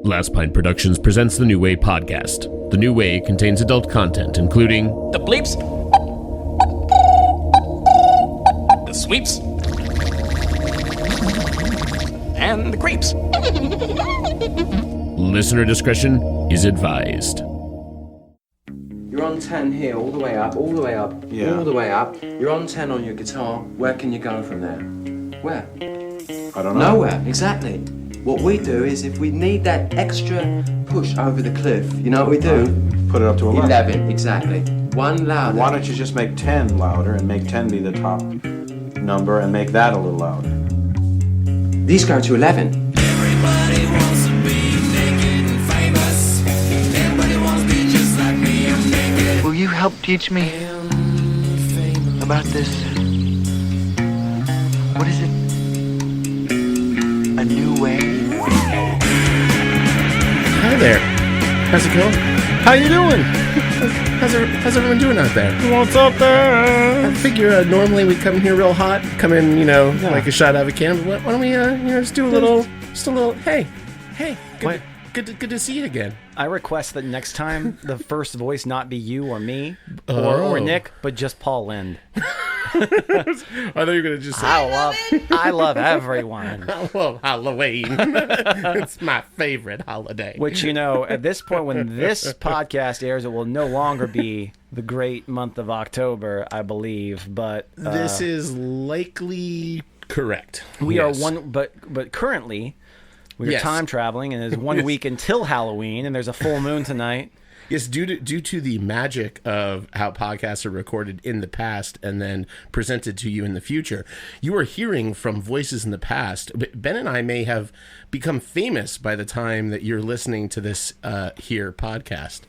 Last Pint Productions presents the New Way podcast. The New Way contains adult content, including the bleeps, the sweeps, and the creeps. Listener discretion is advised. You're on 10 here, all the way up, all the way up, all the way up. You're on 10 on your guitar. Where can you go from there? Where? I don't know. Nowhere, exactly. What we do is if we need that extra push over the cliff, you know what we do? Put it up to 11. 11, exactly. One louder. Why don't you just make 10 louder and make 10 be the top number and make that a little louder? These go to 11. Everybody wants to be naked and famous. Everybody wants to be just like me. I'm naked. Will you help teach me about this? What is it? A new way? Hi there. How's it going? How you doing? How's everyone doing out there? What's up there? I figure normally we come here real hot, come in, like a shot out of a can. But why don't we, just do a little, hey, good to see you again. I request that next time the first voice not be you or me or Nick, but just Paul Lind. I thought you were gonna just say, I love everyone. I love Halloween. It's my favorite holiday. Which, at this point when this podcast airs, it will no longer be the great month of October, I believe. But this is likely correct. We are but currently we are time traveling, and there's 1 week until Halloween, and there's a full moon tonight. Yes, due to the magic of how podcasts are recorded in the past and then presented to you in the future, you are hearing from voices in the past. Ben and I may have become famous by the time that you're listening to this here podcast.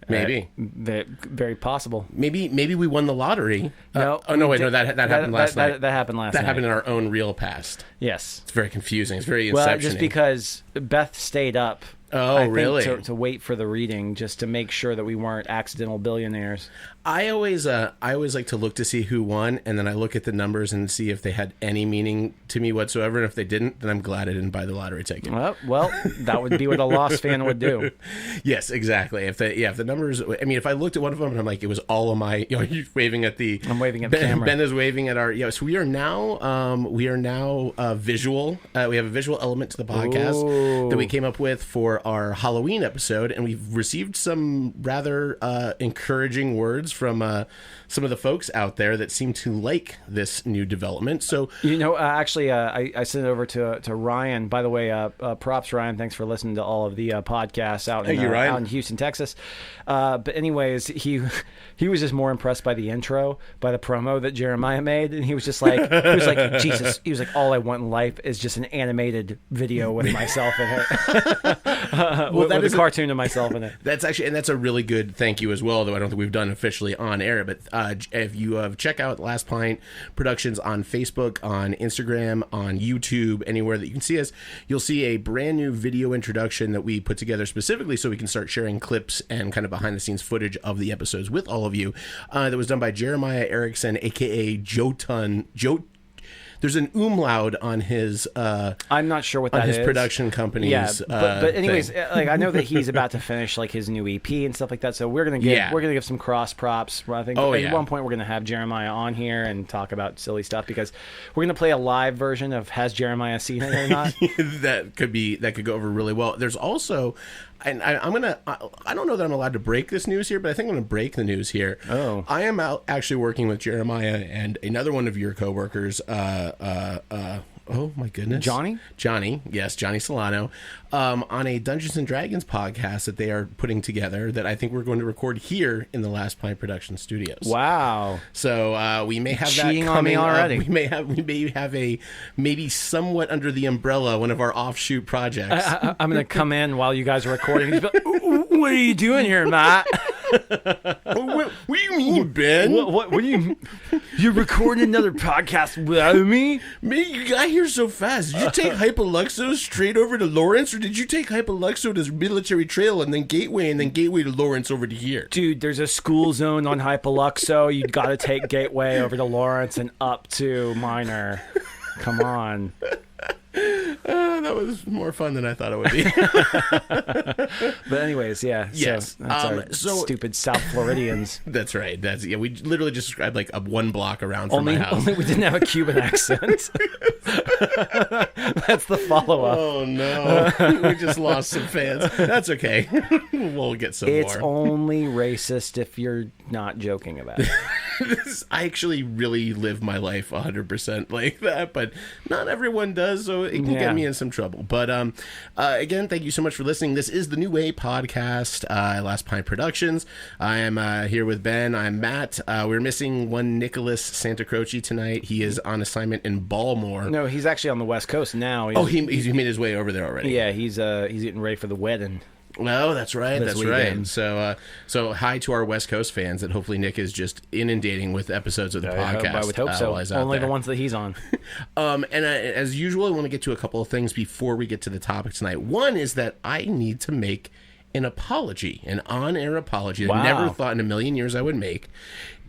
Maybe. Very possible. Maybe we won the lottery. No. That happened last night. That happened last night. That happened in our own real past. Yes. It's very confusing. It's very inception-y. Well, just because Beth stayed up. Oh, really? To wait for the reading, just to make sure that we weren't accidental billionaires. I always like to look to see who won, and then I look at the numbers and see if they had any meaning to me whatsoever. And if they didn't, then I'm glad I didn't buy the lottery ticket. Well, that would be what a lost fan would do. Yes, exactly. If the numbers, if I looked at one of them and I'm like, it was all of my, you're waving at the. I'm waving at the camera. Ben is waving at our. So we are now visual. We have a visual element to the podcast that we came up with for our Halloween episode, and we've received some rather encouraging words from some of the folks out there that seem to like this new development. So actually, I sent it over to Ryan. By the way, props, Ryan. Thanks for listening to all of the podcasts out in Houston, Texas. But anyways, he was just more impressed by the intro, by the promo that Jeremiah made, and he was like, Jesus. He was like, all I want in life is just an animated video with myself in it. With a cartoon of myself in it. That's a really good thank you as well, though I don't think we've done officially on air. But if you check out Last Pint Productions on Facebook, on Instagram, on YouTube, anywhere that you can see us, you'll see a brand new video introduction that we put together specifically so we can start sharing clips and kind of behind the scenes footage of the episodes with all of you. That was done by Jeremiah Erickson, aka Joe. There's an umlaut on his. I'm not sure what that is. On his production company's. Yeah, but anyways, I know that he's about to finish his new EP and stuff like that. So we're gonna give some cross props. I think at one point we're gonna have Jeremiah on here and talk about silly stuff because we're gonna play a live version of Has Jeremiah Seen It or Not? that could go over really well. There's also. And I don't know that I'm allowed to break this news here, but I think I'm going to break the news here. Oh. I am out actually working with Jeremiah and another one of your coworkers, oh my goodness. Johnny, yes, Johnny Solano, on a Dungeons and Dragons podcast that they are putting together that I think we're going to record here in the Last Pint Production Studios. Wow. So we may have cheating that coming on me already. We may have a maybe somewhat under the umbrella, one of our offshoot projects. I'm going to come in while you guys are recording and just be like, what are you doing here, Matt? What do you mean, Ben? What do you? You're recording another podcast without me? Man, you got here so fast. Did you take Hypoluxo straight over to Lawrence, or did you take Hypoluxo to Military Trail and then Gateway to Lawrence over to here? Dude, there's a school zone on Hypoluxo. You got to take Gateway over to Lawrence and up to Minor. Come on. That was more fun than I thought it would be. But anyways, yeah. Yes. So that's our stupid South Floridians. That's right. We literally just described like a one block around from my house. Only we didn't have a Cuban accent. That's the follow-up. Oh no, we just lost some fans. That's okay. We'll get some more. It's only racist if you're not joking about it. I actually really live my life 100% like that, but not everyone does, so it can get me in some trouble. But again, thank you so much for listening. This is the New Way podcast, Last Pint Productions. I am here with Ben. I'm Matt. We're missing one Nicholas Santacroce tonight. He is on assignment in Baltimore. No, he's actually on the West Coast now. He made his way over there already. Yeah, he's getting ready for the wedding. No, that's right. That's weekend. right. So hi to our West Coast fans that hopefully Nick is just inundating with episodes of the podcast. I would hope so. Only the ones that he's on. As usual, I want to get to a couple of things before we get to the topic tonight. One is that I need to make an apology, an on-air apology that I never thought in a million years I would make.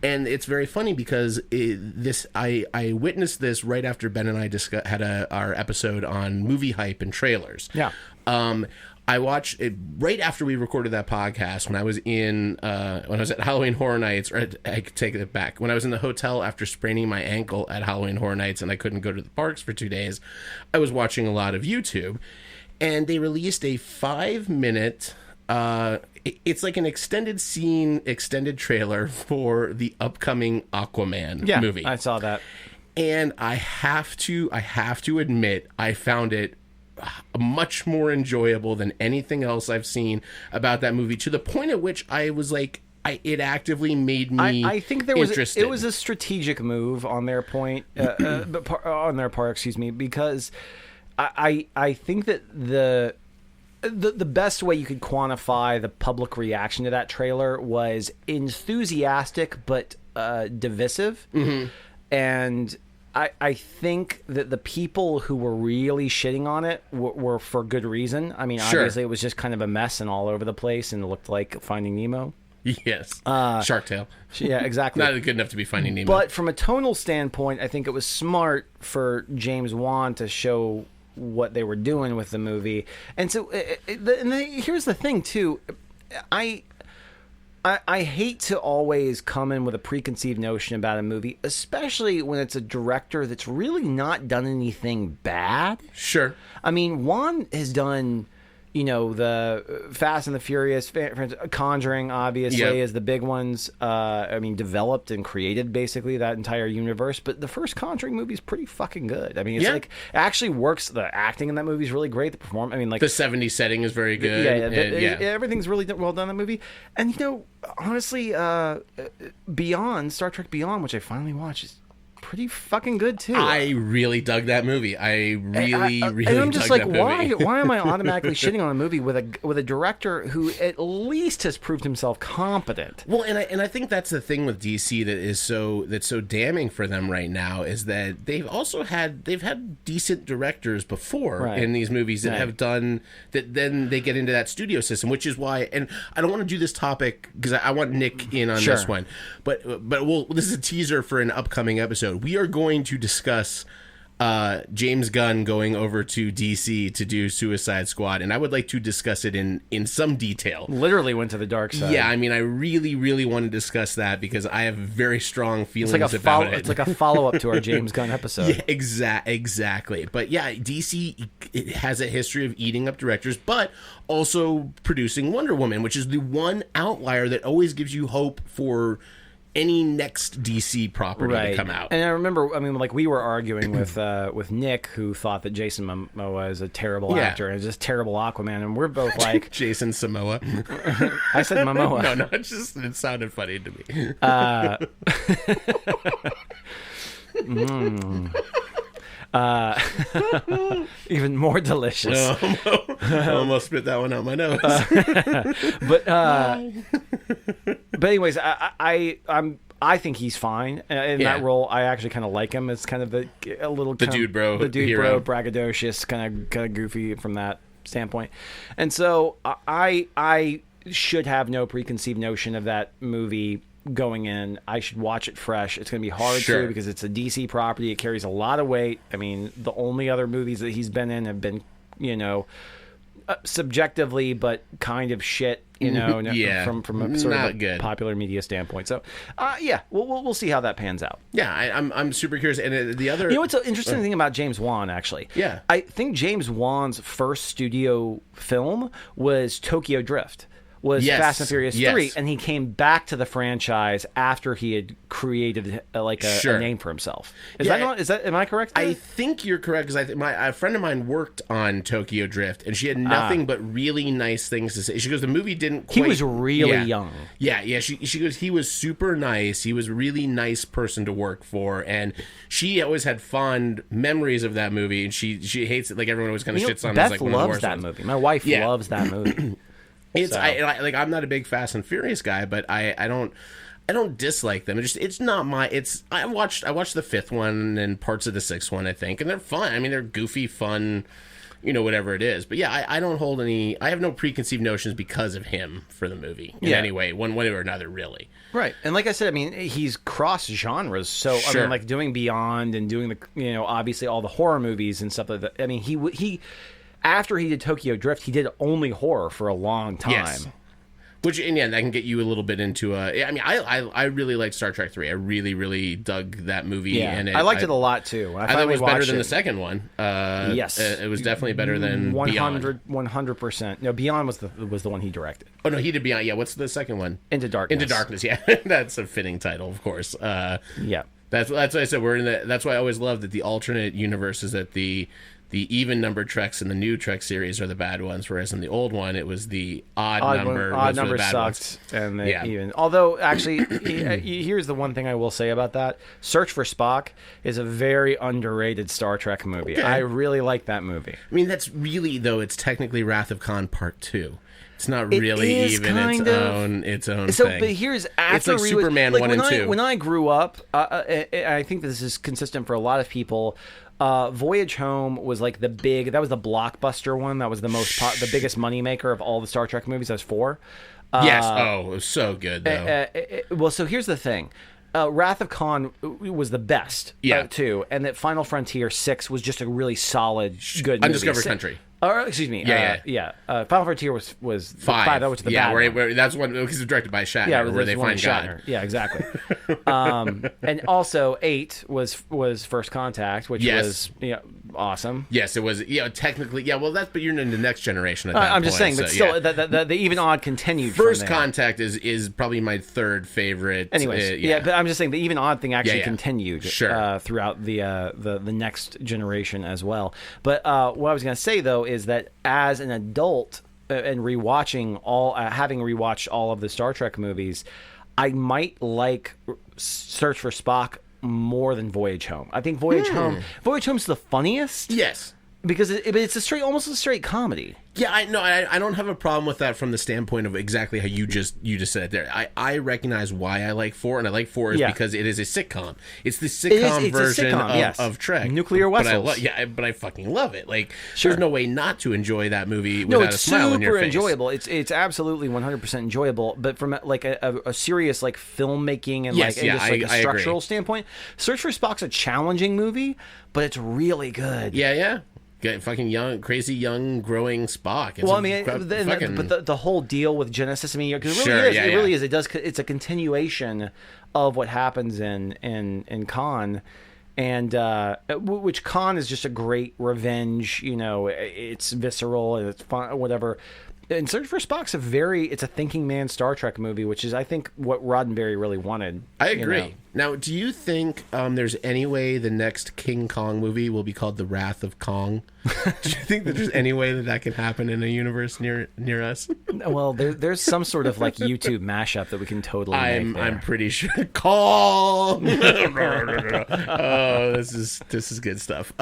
And it's very funny because I witnessed this right after Ben and I had our episode on movie hype and trailers. Yeah. I watched it right after we recorded that podcast when I was at Halloween Horror Nights, or I take it back. When I was in the hotel after spraining my ankle at Halloween Horror Nights and I couldn't go to the parks for 2 days, I was watching a lot of YouTube, and they released a 5-minute, it's like an extended trailer for the upcoming Aquaman movie. I saw that. And I have to admit, I found it much more enjoyable than anything else I've seen about that movie, to the point at which I was like, it actively made me I think interested. It was a strategic move on their point, on their part, excuse me, because I think that the best way you could quantify the public reaction to that trailer was enthusiastic but divisive. Mm-hmm. And I think that the people who were really shitting on it were for good reason. I mean, obviously it was just kind of a mess and all over the place, and it looked like Finding Nemo. Yes. Shark Tale. Yeah, exactly. Not good enough to be Finding Nemo. But from a tonal standpoint, I think it was smart for James Wan to show what they were doing with the movie. And so here's the thing, too. I hate to always come in with a preconceived notion about a movie, especially when it's a director that's really not done anything bad. Sure. I mean, Juan has done, the Fast and the Furious, Conjuring, obviously, is the big ones. Developed and created, basically, that entire universe. But the first Conjuring movie is pretty fucking good. I mean, it's it actually works. The acting in that movie is really great. The performance, the 70s setting is very good. Everything's really well done in that movie. And, honestly, Star Trek Beyond, which I finally watched, is pretty fucking good too. I really dug that movie. I really and I'm just like, why am I automatically shitting on a movie with a director who at least has proved himself competent? Well, and I think that's the thing with DC that's so damning for them right now, is that they've had decent directors before in these movies that have done that. Then they get into that studio system, which is why. And I don't want to do this topic because I want Nick in on this one, but this is a teaser for an upcoming episode. We are going to discuss James Gunn going over to DC to do Suicide Squad, and I would like to discuss it in some detail. Literally went to the dark side. Yeah, I mean, I really, really want to discuss that because I have very strong feelings about it. It's like a follow-up to our James Gunn episode. Yeah, exactly. But yeah, DC has a history of eating up directors, but also producing Wonder Woman, which is the one outlier that always gives you hope for any next DC property to come out. And I remember, we were arguing with Nick, who thought that Jason Momoa is a terrible actor and is just terrible Aquaman, and we're both like... Jason Samoa. I said Momoa. No, it sounded funny to me. Even more delicious. I almost spit that one out my nose. But anyways, I think he's fine in that role. I actually kind of like him as kind of the dude bro, braggadocious, kind of goofy from that standpoint. And so I should have no preconceived notion of that movie going in, I should watch it fresh. It's going to be hard to because it's a DC property. It carries a lot of weight. I mean, the only other movies that he's been in have been, subjectively, but kind of shit, from a sort of good popular media standpoint. So, we'll see how that pans out. Yeah, I'm super curious. And the other, what's an interesting thing about James Wan, actually? Yeah, I think James Wan's first studio film was Tokyo Drift. Was Fast and Furious 3, and he came back to the franchise after he had created a name for himself. Am I correct there? I think you're correct, because a friend of mine worked on Tokyo Drift, and she had nothing but really nice things to say. She goes, the movie didn't quite... He was really young. Yeah. She goes, he was super nice. He was a really nice person to work for, and she always had fond memories of that movie, and she hates it. Like, everyone always kind of shits on it. Beth loves that movie. My wife loves that movie. I'm not a big Fast and Furious guy, but I don't dislike them. It's not my. I watched the fifth one and parts of the sixth one, I think, and they're fun. I mean, they're goofy, fun, whatever it is. But yeah, I don't hold any. I have no preconceived notions because of him for the movie in any way, one way or another, really. Right, and like I said, I mean, he's cross genres. So I mean, like doing Beyond and doing the obviously all the horror movies and stuff like that. I mean, he. After he did Tokyo Drift, he did only horror for a long time. Yes. Which, and that can get you a little bit into I really liked Star Trek 3. I really, really dug that movie. Yeah, and I liked it a lot, too. I thought it was better than the second one. Yes. It was definitely better than 100%. No, Beyond was the one he directed. Oh, no, he did Beyond. Yeah, what's the second one? Into Darkness. Into Darkness, yeah. That's a fitting title, of course. Yeah. That's why I said we're in the... That's why I always love that the alternate universe is that the even number Treks in the new Trek series are the bad ones, whereas in the old one it was the odd number. Odd number sucked, and even. Although, actually, here's the one thing I will say about that: Search for Spock is a very underrated Star Trek movie. Okay. I really like that movie. I mean, that's really it's technically Wrath of Khan Part 2. It's not really even its own thing. But here's after it's like Superman 1 and 2. When I grew up, I think this is consistent for a lot of people. Voyage Home was like that was the blockbuster one. That was the biggest moneymaker of all the Star Trek movies. That was 4. Yes. It was so good, though. Well, so here's the thing. Wrath of Khan was the best, too. And that Final Frontier 6 was just a really solid, good movie. Undiscovered Country. Excuse me. Final Frontier was 5. That was the bad one. Where that's one because it's directed by Shatner. Yeah, where they find Shatner. God. Yeah, exactly. And also 8 was First Contact, which was awesome. Yes, it was. Technically, well, but you're in the next generation at that point. I'm just saying, but still, the even odd continued. First Contact is probably my third favorite. Anyways, but I'm just saying the even odd thing actually continued throughout the next generation as well. But what I was going to say though is that as an adult and having rewatched all of the Star Trek movies, I might like Search for Spock more than Voyage Home. I think Voyage Home's the funniest. Yes. Because it's almost a straight comedy. Yeah, I don't have a problem with that from the standpoint of exactly how you just said it there. I recognize why I like 4, and I like 4 is because it is a sitcom. It's the sitcom version of Trek. Nuclear vessels. But I fucking love it. Like, there's no way not to enjoy that movie without a smile on your face. No, it's super enjoyable. It's absolutely 100% enjoyable. But from like a serious like filmmaking and a structural standpoint, Search for Spock's a challenging movie, but it's really good. Yeah. Fucking young, crazy young, growing Spock. But the whole deal with Genesis, because it really is. It's a continuation of what happens in Khan, and which Khan is just a great revenge. It's visceral and it's fun, whatever. And Search for Spock's it's a thinking man Star Trek movie, which is, I think, what Roddenberry really wanted. I agree. Now, do you think there's any way the next King Kong movie will be called The Wrath of Kong? Do you think that there's any way that can happen in a universe near us? Well, there's some sort of like YouTube mashup that we can totally make there. I'm pretty sure. Kong! Oh, this is good stuff.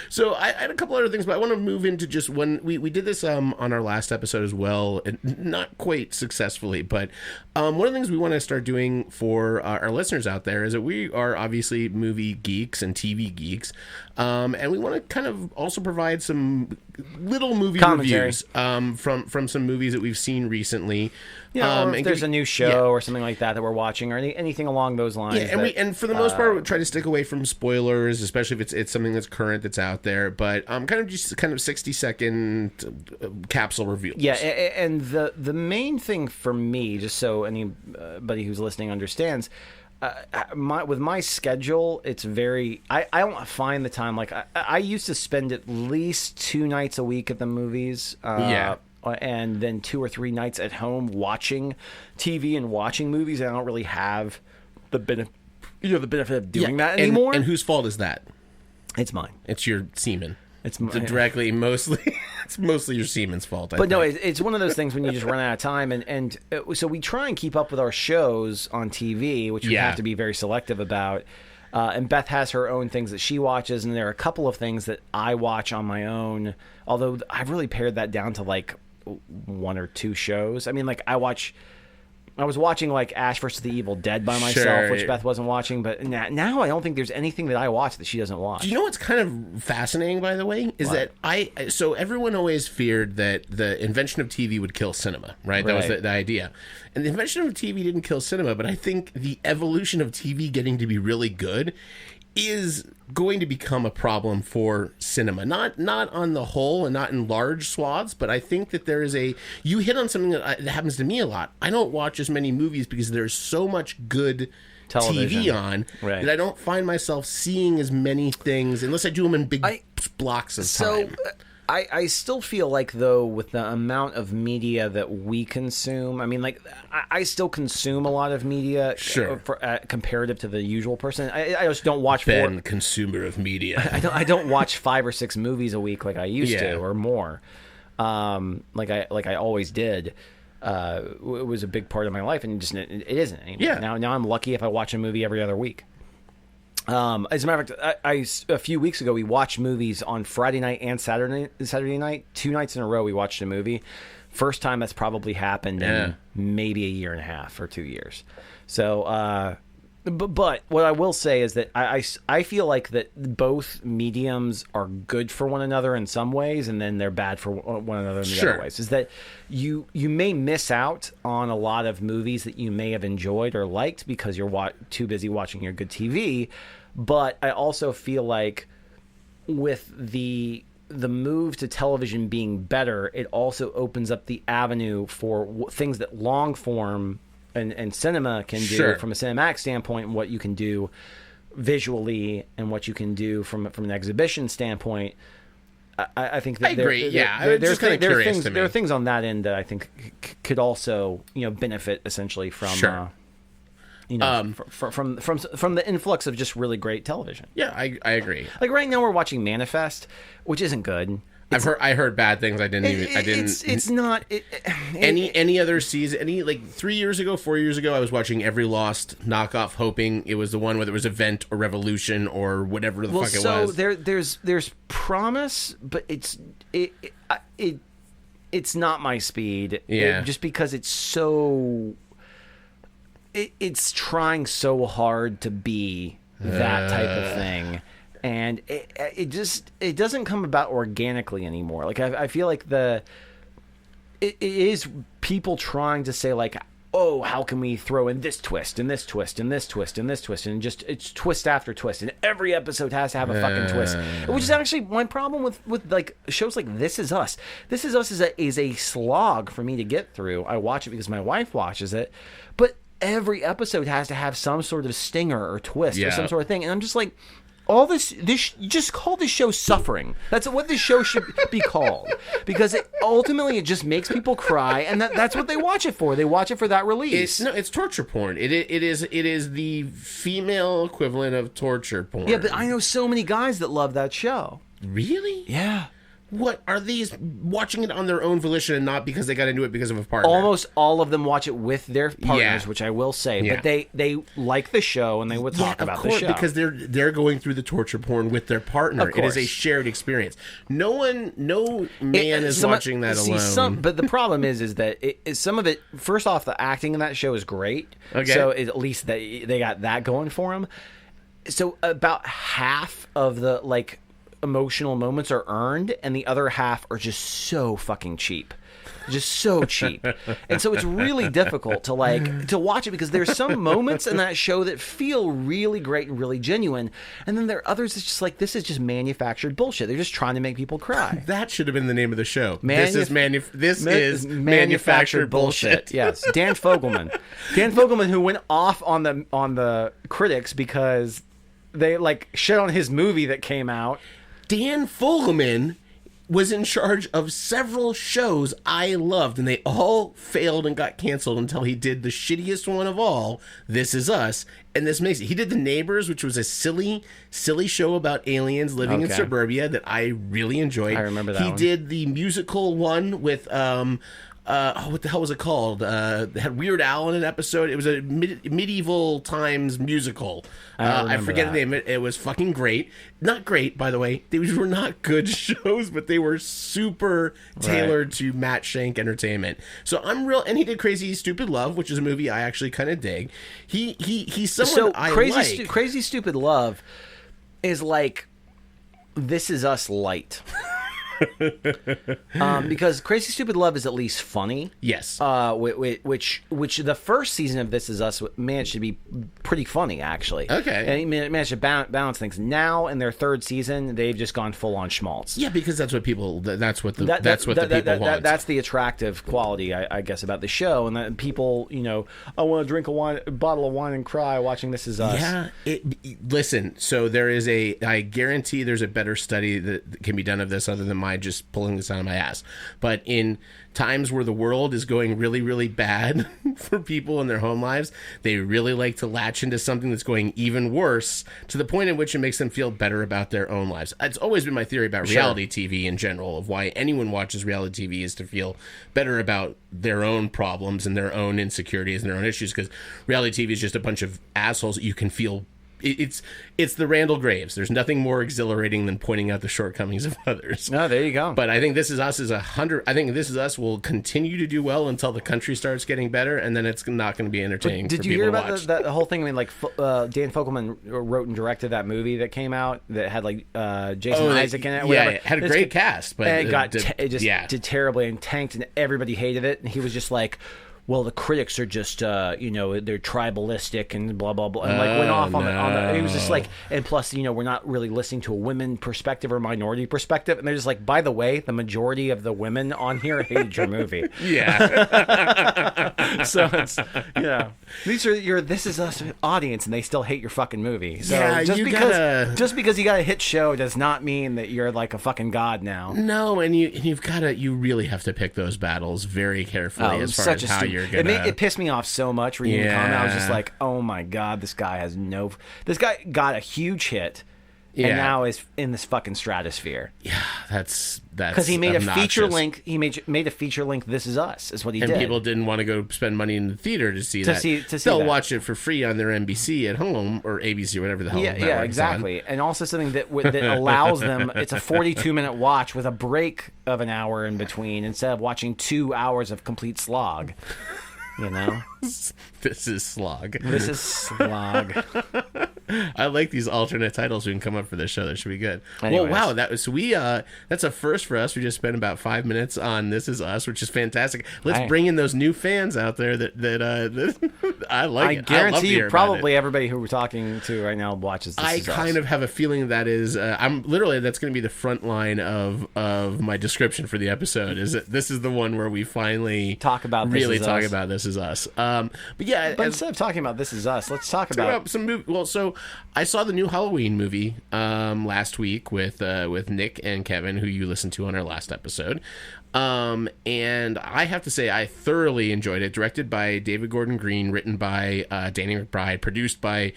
So I had a couple other things, but I want to move into just when we did this on our last episode as well, and not quite successfully, but one of the things we want to start doing for our listeners out there is that we are obviously movie geeks and TV geeks, and we want to kind of also provide some little movie Commentary. reviews from some movies that we've seen recently. Yeah, or if there's a new show or something like that we're watching, or anything along those lines. Yeah, and for the most part, we try to stick away from spoilers, especially if it's something that's current that's out there. But kind of 60-second capsule reviews. Yeah, and the main thing for me, just so anybody who's listening understands, with my schedule, it's very. I don't find the time. Like I used to spend at least 2 nights a week at the movies. And then 2 or 3 nights at home watching TV and watching movies. And I don't really have the benefit of doing that anymore. And whose fault is that? It's mine. It's your semen. It's directly mostly. It's mostly your semen's fault. I think. No, it's one of those things when you just run out of time, and so we try and keep up with our shows on TV, which we have to be very selective about. And Beth has her own things that she watches, and there are a couple of things that I watch on my own. Although I've really pared that down to like 1 or 2 shows. I mean, like I was watching like Ash vs. the Evil Dead by myself, which Beth wasn't watching. But now I don't think there's anything that I watch that she doesn't watch. Do you know what's kind of fascinating, by the way, is that so everyone always feared that the invention of TV would kill cinema, right? That was the idea. And the invention of TV didn't kill cinema, but I think the evolution of TV getting to be really good is going to become a problem for cinema. Not on the whole and not in large swaths, but I think that there is you hit on something that happens to me a lot. I don't watch as many movies because there's so much good television TV on that I don't find myself seeing as many things unless I do them in big blocks of time. I still feel like, though, with the amount of media that we consume, I mean, like, I still consume a lot of media comparative to the usual person. I just don't watch consumer of media. I don't watch 5 or 6 movies a week like I used to, or more, like I always did. It was a big part of my life, and it isn't anymore. Yeah. Now I'm lucky if I watch a movie every other week. As a matter of fact, a few weeks ago we watched movies on Friday night and Saturday night. 2 nights in a row we watched a movie. First time that's probably happened in maybe a year and a half or 2 years. So, but what I will say is that I feel like that both mediums are good for one another in some ways, and then they're bad for one another in the other ways. Is that you may miss out on a lot of movies that you may have enjoyed or liked because you're too busy watching your good TV. But I also feel like with the move to television being better, it also opens up the avenue for things that long form and cinema can do from a cinematic standpoint, and what you can do visually and what you can do from an exhibition standpoint. I think that I agree. There are things on that end that I think could also benefit essentially from from the influx of just really great television. Yeah, I agree. Like right now we're watching Manifest, which isn't good. I heard bad things. It's not any other season. 3 years ago, 4 years ago, I was watching every Lost knockoff, hoping it was the one where there was Event or Revolution or whatever the fuck it was. There's promise, but it's not my speed. Yeah, just because it's so. It's trying so hard to be that type of thing. And it doesn't come about organically anymore. Like I feel like it is people trying to say like, oh, how can we throw in this twist and this twist and this twist and this twist, and just it's twist after twist, and every episode has to have a fucking twist. Which is actually my problem with like shows like This Is Us. This Is Us is a slog for me to get through. I watch it because my wife watches it, but every episode has to have some sort of stinger or twist or some sort of thing, and I'm just like, all this you just call this show Suffering. That's what this show should be called, because ultimately it just makes people cry, and that's what they watch it for. They watch it for that release. It's torture porn. It is the female equivalent of torture porn. Yeah, but I know so many guys that love that show. Really? Yeah. What are these watching it on their own volition and not because they got into it because of a partner? Almost all of them watch it with their partners, which I will say. But they like the show and they would talk about the show because they're going through the torture porn with their partner. It is a shared experience. No man is watching that alone. But the problem is that some of it. First off, the acting in that show is great. Okay. So at least they got that going for them. So about half of the emotional moments are earned, and the other half are just so fucking cheap. Just so cheap. And so it's really difficult to watch it, because there's some moments in that show that feel really great and really genuine, and then there are others that's just like, this is just manufactured bullshit. They're just trying to make people cry. That should have been the name of the show. This is manufactured bullshit. Yes, Dan Fogelman, who went off on the critics because they like shit on his movie that came out. Dan Fogelman was in charge of several shows I loved, and they all failed and got canceled until he did the shittiest one of all, This Is Us. And this makes it. He did The Neighbors, which was a silly show about aliens living in suburbia that I really enjoyed. I remember that one. He did the musical one with what the hell was it called? It had Weird Al in an episode. It was a medieval times musical. I forget the name. It was fucking great. Not great, by the way. These were not good shows, but they were super tailored to Matt Shank entertainment. So I'm real. And he did Crazy Stupid Love, which is a movie I actually kind of dig. He's someone I like. Crazy Stupid Love is like This Is Us light. Because Crazy Stupid Love is at least funny. Yes. Which the first season of This Is Us managed to be pretty funny, actually. Okay. And he managed to balance things. Now in their third season, they've just gone full on schmaltz. Yeah, because that's what people. That's what the people want. That's the attractive quality, I guess, about the show, and that people, I want to drink a bottle of wine and cry watching This Is Us. Yeah. Listen. So there is I guarantee there's a better study that can be done of this other than my just pulling this out of my ass. But in times where the world is going really, really bad for people in their home lives, they really like to latch into something that's going even worse, to the point in which it makes them feel better about their own lives. It's always been my theory about reality TV in general, of why anyone watches reality TV, is to feel better about their own problems and their own insecurities and their own issues, because reality TV is just a bunch of assholes that you can feel. It's the Randall Graves. There's nothing more exhilarating than pointing out the shortcomings of others. No, there you go. But I think This Is Us I think This Is Us will continue to do well until the country starts getting better, and then it's not going to be entertaining. Did for you people hear to about watch. the whole thing? I mean, like Dan Fogelman wrote and directed that movie that came out that had like Jason Isaac in it. Yeah, Whatever. it had a great cast, but it did terribly and tanked, and everybody hated it. And he was just like, well, the critics are just, they're tribalistic and blah, blah, blah. And like went off on the, it was just like, and plus, we're not really listening to a women perspective or minority perspective. And they're just like, by the way, the majority of the women on here hated your movie. Yeah. So it's, these are your This Is Us audience, and they still hate your fucking movie. So Yeah, just because you got a hit show does not mean that you're like a fucking god now. No, and you really have to pick those battles very carefully as far as how you're gonna. It pissed me off so much reading the comment. I was just like, oh my god, this guy got a huge hit, and now is in this fucking stratosphere. Yeah, that's because he made obnoxious. a feature link. He made a feature link. This Is Us is what he did. And people didn't want to go spend money in the theater to see that. They'll watch it for free on their NBC at home or ABC, whatever the hell. Yeah, exactly. And also something that allows them. It's a 42-minute watch with a break of an hour in between, instead of watching 2 hours of complete slog. This is slog. This is slog. I like these alternate titles we can come up for this show. That should be good. Anyways. Well, wow, that's a first for us. We just spent about 5 minutes on This Is Us, which is fantastic. Let's bring in those new fans out there that I like. I guarantee you, probably everybody who we're talking to right now watches This Is Us. I kind of have a feeling that is. That's going to be the front line of my description for the episode. Is that this is the one where we finally talk about This about This Is Us. But instead of talking about This Is Us, let's talk about some movie. Well, so I saw the new Halloween movie last week with Nick and Kevin, who you listened to on our last episode. And I have to say I thoroughly enjoyed it. Directed by David Gordon Green, written by Danny McBride, produced by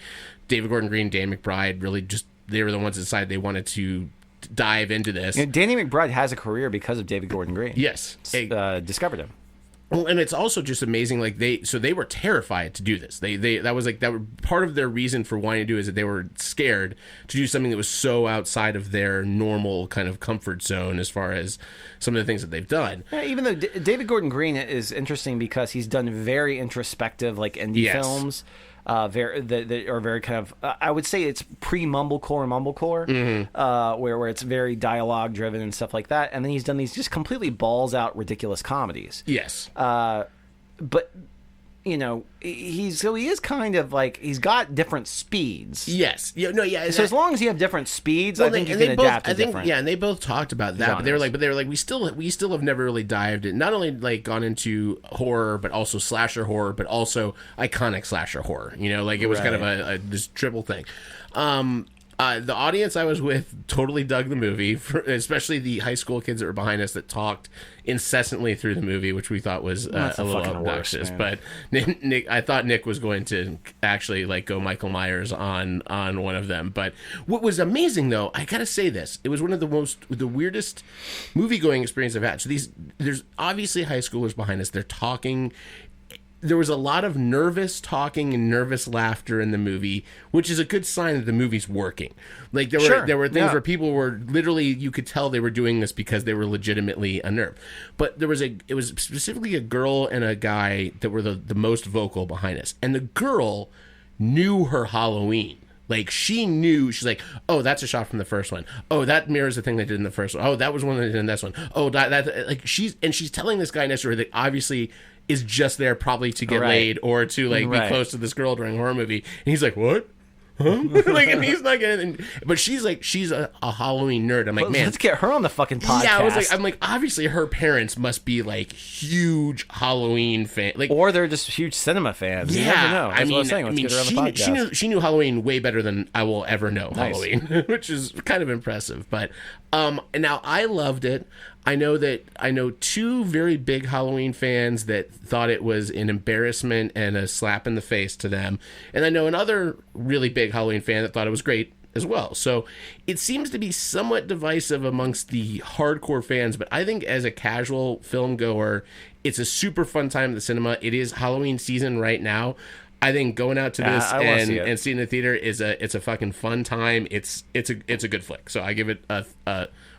David Gordon Green, Dan McBride. Really, just they were the ones that decided they wanted to dive into this. Danny McBride has a career because of David Gordon Green. Yes, discovered him. Well, and it's also just amazing. Like they were terrified to do this. That was part of their reason for wanting to do it, is that they were scared to do something that was so outside of their normal kind of comfort zone as far as some of the things that they've done. Yeah, even though David Gordon Green is interesting because he's done very introspective like indie films. that are very kind of I would say it's pre-mumblecore, where it's very dialogue driven and stuff like that. And then he's done these just completely balls out ridiculous comedies. Yes. But he is kind of like he's got different speeds. Yes. Yeah. So as long as you have different speeds, I think you can adapt to different. Yeah, and they both talked about that. But they were like, we still have never really dived in. Not only like gone into horror, but also slasher horror, but also iconic slasher horror. Like it was kind of this triple thing. The audience I was with totally dug the movie, especially the high school kids that were behind us that talked incessantly through the movie, which we thought was a little obnoxious. But I thought Nick was going to actually like go Michael Myers on one of them. But what was amazing, though, I gotta say this: it was one of the weirdest movie going experience I've had. So there's obviously high schoolers behind us. They're talking. There was a lot of nervous talking and nervous laughter in the movie, which is a good sign that the movie's working. Like there were things where people were literally, you could tell they were doing this because they were legitimately unnerved. But it was specifically a girl and a guy that were the most vocal behind us. And the girl knew her Halloween. Like, she knew, she's like, oh, that's a shot from the first one. Oh, that mirrors the thing they did in the first one. Oh, that was one they did in this one. Oh, that like she's telling this guy next to her that obviously is just there probably to get laid or to like be close to this girl during a horror movie. And he's like, what? Huh? Like, and he's not getting. But she's a Halloween nerd. I'm like, man, let's get her on the fucking podcast. Yeah, I'm like, obviously her parents must be like huge Halloween fan, like, or they're just huge cinema fans. You never know. That's what I'm saying. Let's get her on the podcast. She knew Halloween way better than I will ever know Halloween, which is kind of impressive. But now I loved it. I know two very big Halloween fans that thought it was an embarrassment and a slap in the face to them. And I know another really big Halloween fan that thought it was great as well. So it seems to be somewhat divisive amongst the hardcore fans, but I think as a casual film goer, it's a super fun time at the cinema. It is Halloween season right now. I think going out to this and seeing the theater it's a fucking fun time. It's a good flick. So I give it a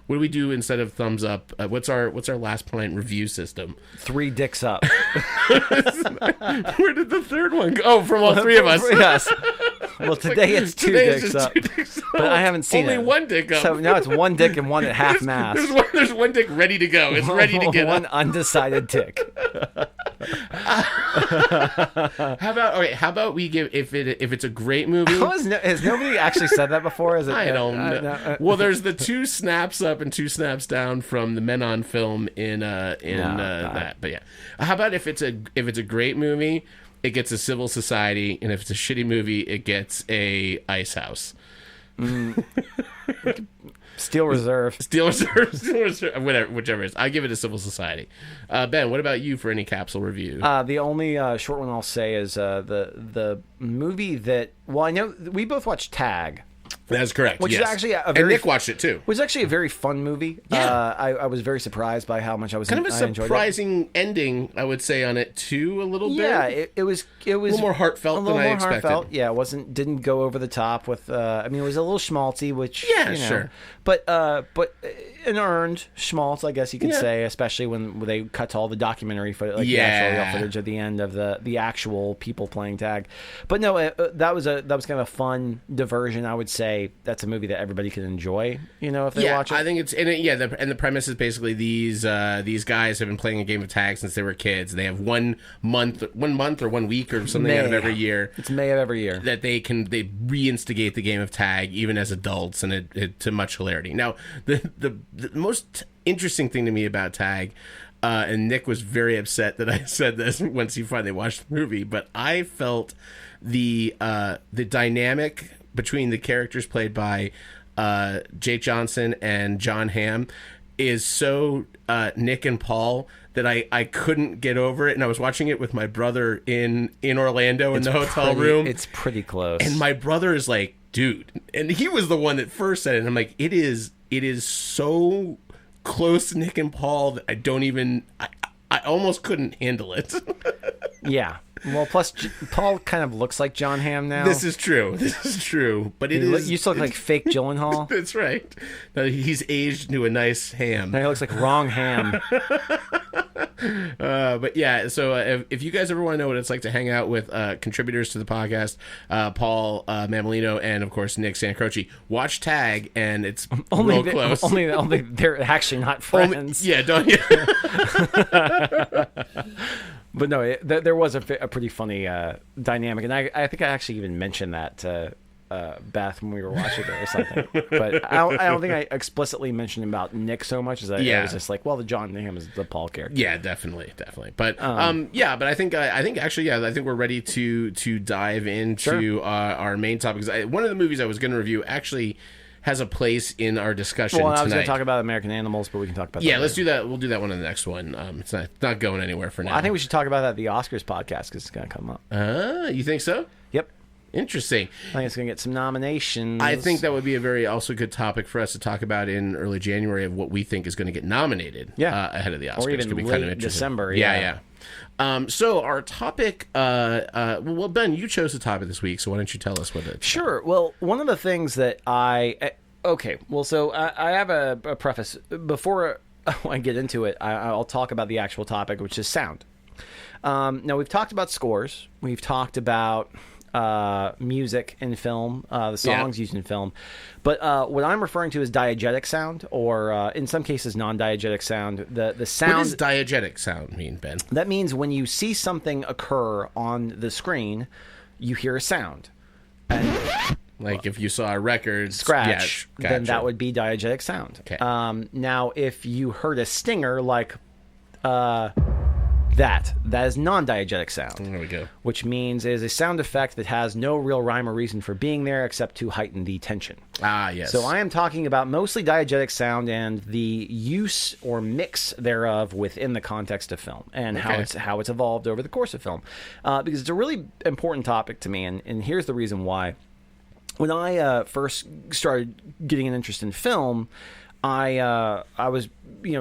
what do we do instead of thumbs up? What's our last point review system? 3 dicks up. Where did the third one go? Oh, from all three of us. Yes. Well, today it's 2 dicks up. But I haven't seen only one dick up. So now it's 1 dick and one at half mast. There's one dick ready to go. It's ready to get one up. Undecided dick. How about we give if it's a great movie? Has nobody actually said that before? I don't know. Well, there's the 2 snaps up and 2 snaps down from the Men on Film in that. But yeah, how about if it's a great movie, it gets a Civil Society, and if it's a shitty movie, it gets a Ice House. Steel Reserve, whatever, whichever it is. I give it a Civil Society. Ben, what about you for any capsule review? The only short one I'll say is the movie that. Well, I know we both watched Tag. That's correct. Which is actually and Nick watched it too. Which is actually a very fun movie. Yeah, I was very surprised by how much I was kind of a surprising ending, I would say, on it too. A little bit. Yeah, it was a little more heartfelt than I expected. Yeah, it didn't go over the top with. I mean, it was a little schmaltzy, which sure. But an earned schmaltz, I guess you could say, especially when they cut to all the documentary footage, like the actual real footage at the end of the actual people playing tag. But no, that was kind of a fun diversion, I would say. That's a movie that everybody can enjoy, if they watch it. I think it's the premise is basically these guys have been playing a game of tag since they were kids. They have 1 month or 1 week or something out of every year. It's May of every year that they reinstigate the game of tag even as adults, and it to much hilarity. Now the most interesting thing to me about tag, and Nick was very upset that I said this once he finally watched the movie, but I felt the dynamic between the characters played by Jake Johnson and John Hamm is so Nick and Paul that I couldn't get over it. And I was watching it with my brother in Orlando in the hotel room. It's pretty close. And my brother is like, dude, and he was the one that first said it. And I'm like, it is so close to Nick and Paul that I almost couldn't handle it. Yeah. Well, plus Paul kind of looks like John Hamm now. This is true. But it is. You still look like fake Gyllenhaal. That's right. No, he's aged into a nice ham. Now he looks like wrong ham. But yeah, so if you guys ever want to know what it's like to hang out with contributors to the podcast, Paul Mamolino and of course Nick Sancroci, watch Tag, and it's real close. Only they're actually not friends. Don't you? But no, there was a pretty funny dynamic, and I think I actually even mentioned that to Beth when we were watching it or something. But I don't think I explicitly mentioned about Nick so much as I was just like, well, the John Hamm is the Paul character. Yeah, definitely. But but I think actually I think we're ready to dive into our main topics. One of the movies I was going to review actually has a place in our discussion tonight. I was going to talk about American Animals, but we can talk about that later. Let's do that. We'll do that one in the next one. It's not going anywhere for now. I think we should talk about that at the Oscars podcast because it's going to come up. You think so? Yep. Interesting. I think it's going to get some nominations. I think that would be a very also good topic for us to talk about in early January of what we think is going to get nominated ahead of the Oscars. Or even late kind of December. Yeah. So our topic, well, Ben, you chose the topic this week, so why don't you tell us what it's Sure. Well, one of the things that I have a preface. Before I get into it, I'll talk about the actual topic, which is sound. Now, we've talked about scores. We've talked about music in film, the songs used in film. But what I'm referring to is diegetic sound, or in some cases non-diegetic sound. The sound. What does diegetic sound mean, Ben? That means when you see something occur on the screen, you hear a sound. And like if you saw a record scratch, gotcha. Then that would be diegetic sound. Okay. Now, if you heard a stinger like that is non-diegetic sound. There we go. Which means it is a sound effect that has no real rhyme or reason for being there except to heighten the tension. Yes. So I am talking about mostly diegetic sound and the use or mix thereof within the context of film and how it's evolved over the course of film. Because it's a really important topic to me, and here's the reason why. When I first started getting an interest in film, I was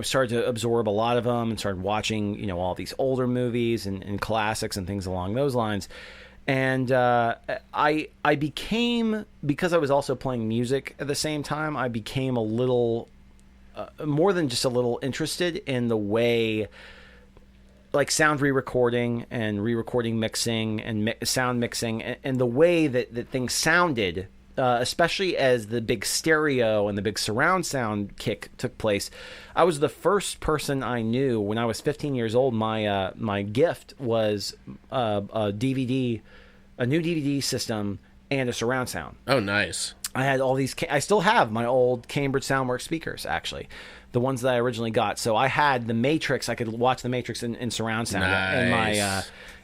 started to absorb a lot of them and started watching all these older movies and classics and things along those lines. And I became, because I was also playing music at the same time, I became a little more than just a little interested in the way like sound re-recording and re-recording mixing and sound mixing and the way that things sounded. Especially as the big stereo and the big surround sound kick took place. I was the first person I knew when I was 15 years old. My gift was a new DVD system and a surround sound. Oh, nice. I had all these. I still have my old Cambridge Soundworks speakers, actually, the ones that I originally got. So I had the Matrix. I could watch the Matrix in surround sound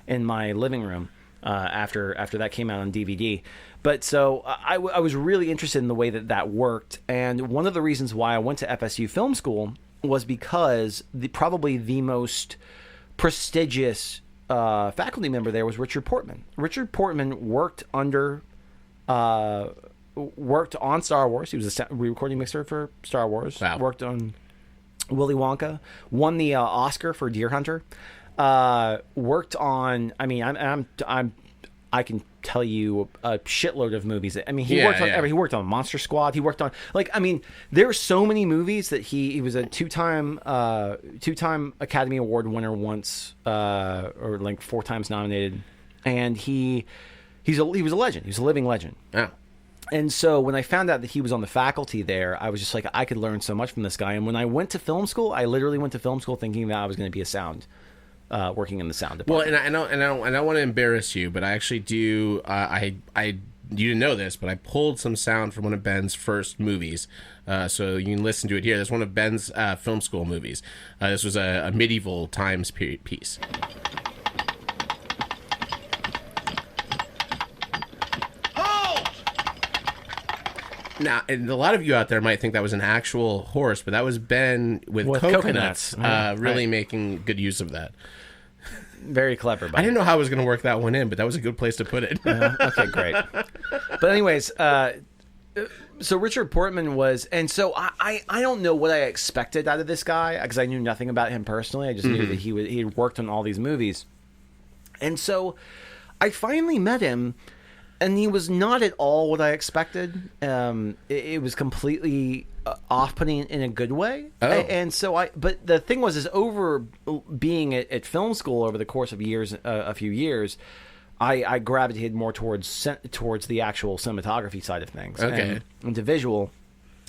in my living room after that came out on DVD. But so I was really interested in the way that worked. And one of the reasons why I went to FSU Film School was because probably the most prestigious faculty member there was Richard Portman. Richard Portman worked on Star Wars. He was a re-recording mixer for Star Wars. Wow. Worked on Willy Wonka. Won the Oscar for Deer Hunter. Worked on. I mean, I can tell you a shitload of movies. I mean, he worked on Monster Squad. He worked on there are so many movies that he was a two-time Academy Award winner once, or like 4 times nominated, and he was a legend. He was a living legend. Yeah. And so when I found out that he was on the faculty there, I was just like, I could learn so much from this guy. And when I went to film school, I literally went to film school thinking that I was going to be a sound. Working in the sound department. Well, and I don't want to embarrass you, but I actually do. You didn't know this, but I pulled some sound from one of Ben's first movies, so you can listen to it here. That's one of Ben's film school movies. This was a medieval times period piece. Now, and a lot of you out there might think that was an actual horse, but that was Ben with coconuts. Really making good use of that. Very clever. I didn't know how I was going to work that one in, but that was a good place to put it. Okay, great. But anyways, so Richard Portman was, and so I don't know what I expected out of this guy because I knew nothing about him personally. I just knew that he had worked on all these movies. And so I finally met him, and he was not at all what I expected. It was completely off-putting in a good way. Oh. And so but the thing was, is over being at film school over the course of a few years, I gravitated more towards the actual cinematography side of things. Okay. And to visual.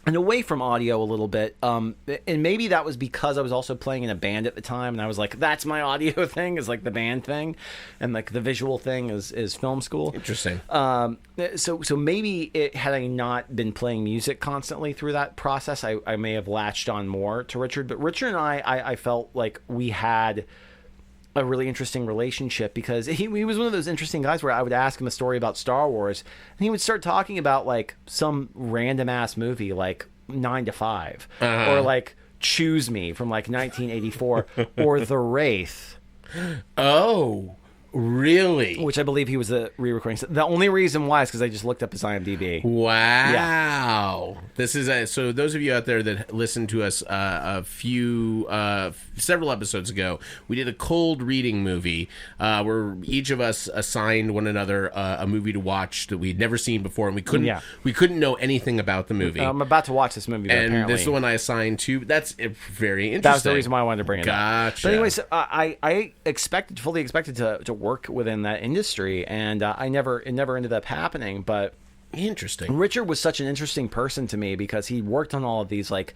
And away from audio a little bit, and maybe that was because I was also playing in a band at the time, and I was like, "That's my audio thing, is like the band thing, and like the visual thing is film school." Interesting. So maybe had I not been playing music constantly through that process, I may have latched on more to Richard. But Richard and I felt like we had a really interesting relationship, because he was one of those interesting guys where I would ask him a story about Star Wars, and he would start talking about like some random ass movie like 9 to 5, or like Choose Me from like 1984, or The Wraith. Oh, really? Which I believe he was the re-recording. The only reason why is because I just looked up his IMDb. Wow. Yeah. This is so those of you out there that listened to us several episodes ago, we did a cold reading movie where each of us assigned one another a movie to watch that we'd never seen before, and we couldn't know anything about the movie. I'm about to watch this movie, and apparently. this is the one I assigned to. That's very interesting. That's the reason why I wanted to bring it up. Gotcha. But anyways, I fully expected to work within that industry, and it never ended up happening. But interesting. Richard was such an interesting person to me, because he worked on all of these like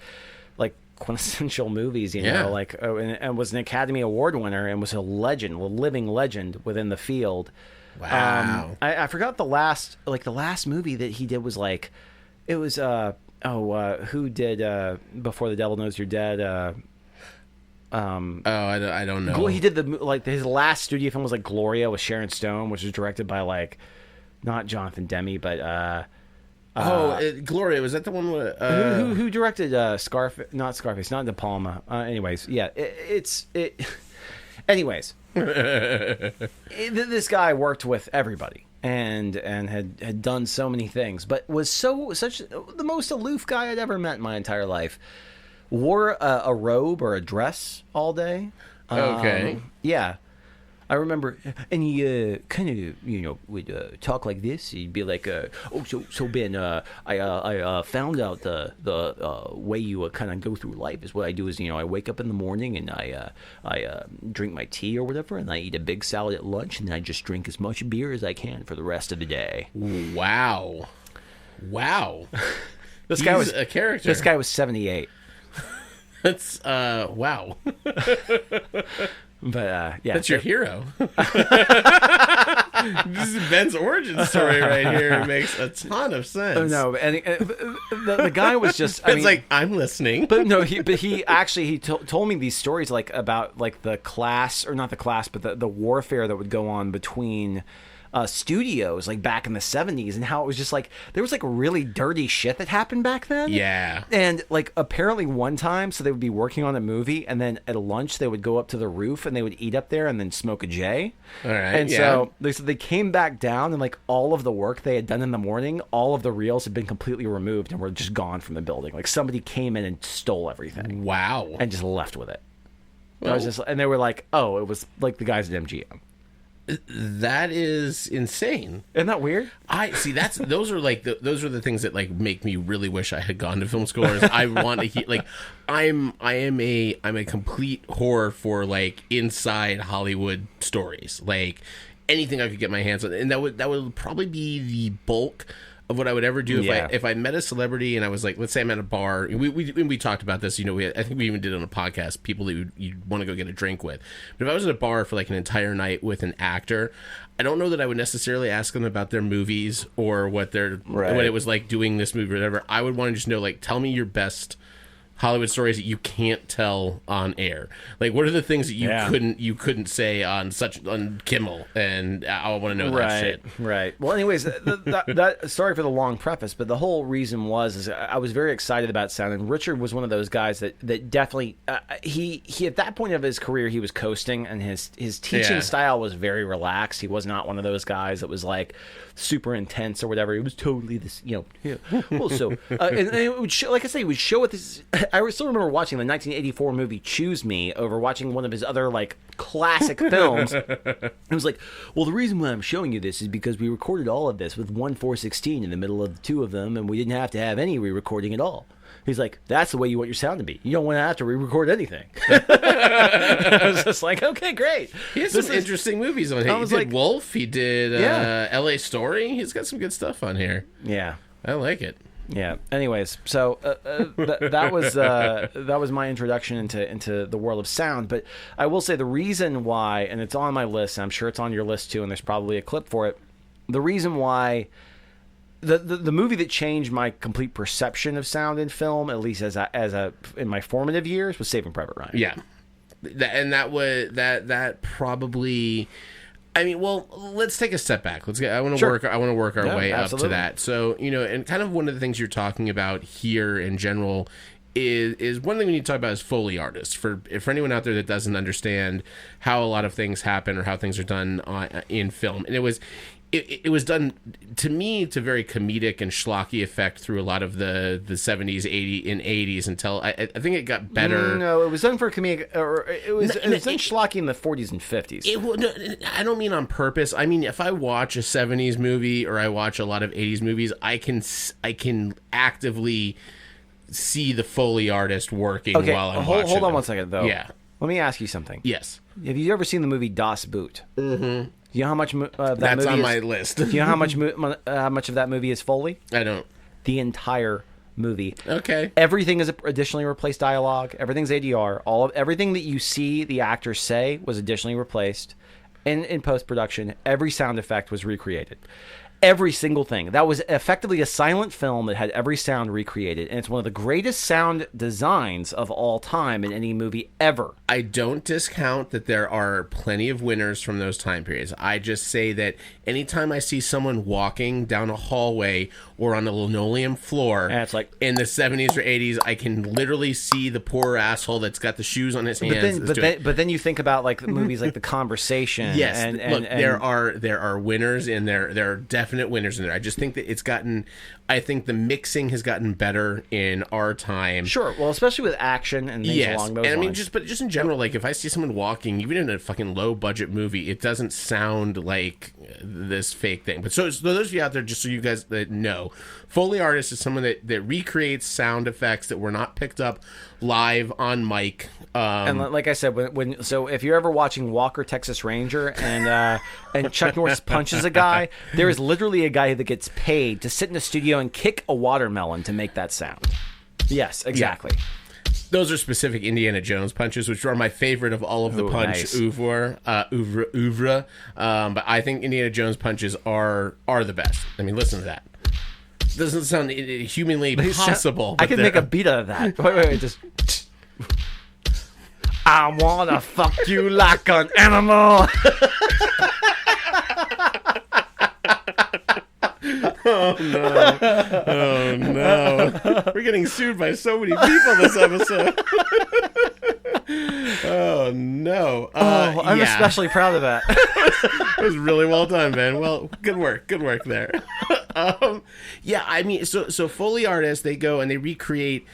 quintessential movies, you know, like and was an Academy Award winner, and was a legend, a living legend within the field. Wow. I forgot the last movie that he did was like, it was who did Before the Devil Knows You're Dead. I don't know. He did his last studio film was like Gloria with Sharon Stone, which was directed by like not Jonathan Demme, but Gloria, was that the one with who directed Scarface? Not Scarface, not De Palma. Anyways, yeah, anyways, this guy worked with everybody and had done so many things, but was such the most aloof guy I'd ever met in my entire life. Wore a robe or a dress all day. Okay. Yeah. I remember, and he kind of, would talk like this. He'd be like, so Ben, I found out the way you kind of go through life is what I do is, I wake up in the morning and I drink my tea or whatever, and I eat a big salad at lunch, and then I just drink as much beer as I can for the rest of the day. Wow. This guy was a character. This guy was 78. That's wow. But yeah, that's your hero. This is Ben's origin story right here. It makes a ton of sense. Oh, no, and the guy was just. It's like, I'm listening. But no, he actually told me these stories like about like the class, or not the class, but the warfare that would go on between studios like back in the 70s, and how it was just like there was like really dirty shit that happened back then. Yeah. And like apparently one time, so they would be working on a movie, and then at lunch they would go up to the roof and they would eat up there and then smoke a J. All right. And so they came back down, and like all of the work they had done in the morning, all of the reels had been completely removed and were just gone from the building. Like somebody came in and stole everything. Wow. And just left with it. And they were like, oh, it was like the guys at MGM. That is insane. Isn't that weird? I see. Those are the things that like make me really wish I had gone to film school. I want to hear, like, I'm a complete whore for like inside Hollywood stories, like anything I could get my hands on, and that would probably be the bulk of what I would ever do if I met a celebrity and I was like, let's say I'm at a bar. We talked about this, I think we even did on a podcast, people that you'd want to go get a drink with. But if I was at a bar for like an entire night with an actor, I don't know that I would necessarily ask them about their movies or what it was like doing this movie or whatever. I would want to just know, like, tell me your best Hollywood stories that you can't tell on air. Like, what are the things that you couldn't say on Kimmel? And I want to know that shit. Right. Well, anyways, that sorry for the long preface, but the whole reason is I was very excited about sound, and Richard was one of those guys that definitely he at that point of his career, he was coasting, and his teaching style was very relaxed. He was not one of those guys that was like super intense or whatever. It was totally this, Well, so and it would show, like I say, he would show with his I still remember watching the 1984 movie Choose Me over watching one of his other like classic films. It was like, well, the reason why I'm showing you this is because we recorded all of this with 1/416 in the middle of the two of them, and we didn't have to have any re-recording at all. He's like, that's the way you want your sound to be. You don't want to have to re-record anything. I was just like, okay, great. He has some interesting movies on here. He did like, Wolf. He did L.A. Story. He's got some good stuff on here. Yeah. I like it. Yeah. Anyways, so that was my introduction into the world of sound. But I will say the reason why, and it's on my list, and I'm sure it's on your list too, and there's probably a clip for it. The reason why the movie that changed my complete perception of sound in film, at least as in my formative years, was Saving Private Ryan. Yeah, and that probably. I mean, well, let's take a step back. I want to work our way up to that. So, and kind of one of the things you're talking about here in general is one thing we need to talk about is Foley Artists. For anyone out there that doesn't understand how a lot of things happen or how things are done in film, and it was done, to me, to very comedic and schlocky effect through a lot of the 70s, 80s until I think it got better. No, it was done for comedic, or it was done schlocky in the 40s and 50s. I don't mean on purpose. I mean, if I watch a 70s movie or I watch a lot of 80s movies, I can actively see the Foley artist working while I'm watching. Hold on one second, though. Yeah. Let me ask you something. Yes. Have you ever seen the movie Das Boot? Mm-hmm. Do you know how much that's movie on is, my list? Do you know how much of that movie is Foley? I don't. The entire movie. Okay. Everything is additionally replaced dialogue. Everything's ADR. Everything that you see the actors say was additionally replaced. In post-production, every sound effect was recreated. Every single thing. That was effectively a silent film that had every sound recreated, and it's one of the greatest sound designs of all time in any movie ever. I don't discount that there are plenty of winners from those time periods. I just say that anytime I see someone walking down a hallway or on a linoleum floor it's like, in the 70s or 80s, I can literally see the poor asshole that's got the shoes on his hands. But then you think about like movies like The Conversation. Yes, and there are winners in there. There are definite winners in there. I just think that I think the mixing has gotten better in our time. Sure. Well, especially with action and things along those lines. I mean, just in general, like if I see someone walking, even in a fucking low budget movie, it doesn't sound like this fake thing. But so those of you out there, just so you guys that know, Foley artist is someone that recreates sound effects that were not picked up live on mic. And like I said, so if you're ever watching Walker Texas Ranger and Chuck Norris punches a guy, there is literally a guy that gets paid to sit in a studio and kick a watermelon to make that sound. Yes, exactly. Yeah. Those are specific Indiana Jones punches, which are my favorite of all of the punch oeuvre. But I think Indiana Jones punches are the best. I mean, listen to that. Doesn't sound humanly possible. I could make a beat out of that. Wait, just. I wanna fuck you like an animal. Oh no. We're getting sued by so many people this episode. Oh no. I'm especially proud of that. It was really well done, man. Well, good work there. I mean, so Foley artists, they go and they recreate.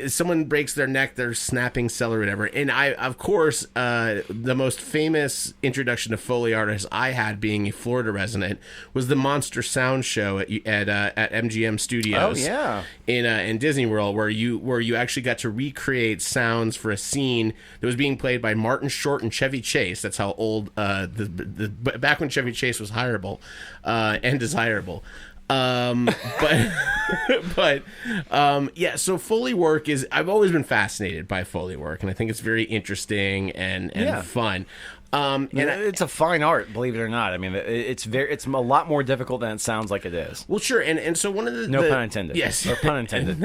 Someone breaks their neck, they're snapping cell or whatever. And I, of course, the most famous introduction to Foley artists I had, being a Florida resident, was the Monster Sound Show at MGM Studios. Oh yeah, in Disney World, where you actually got to recreate sounds for a scene that was being played by Martin Short and Chevy Chase. That's how old back when Chevy Chase was hireable and desirable. So Foley work is, I've always been fascinated by Foley work, and I think it's very interesting and fun. And it's a fine art, believe it or not. I mean, it's a lot more difficult than it sounds like it is. Well, sure, and so one of the pun intended. Yes, or pun intended.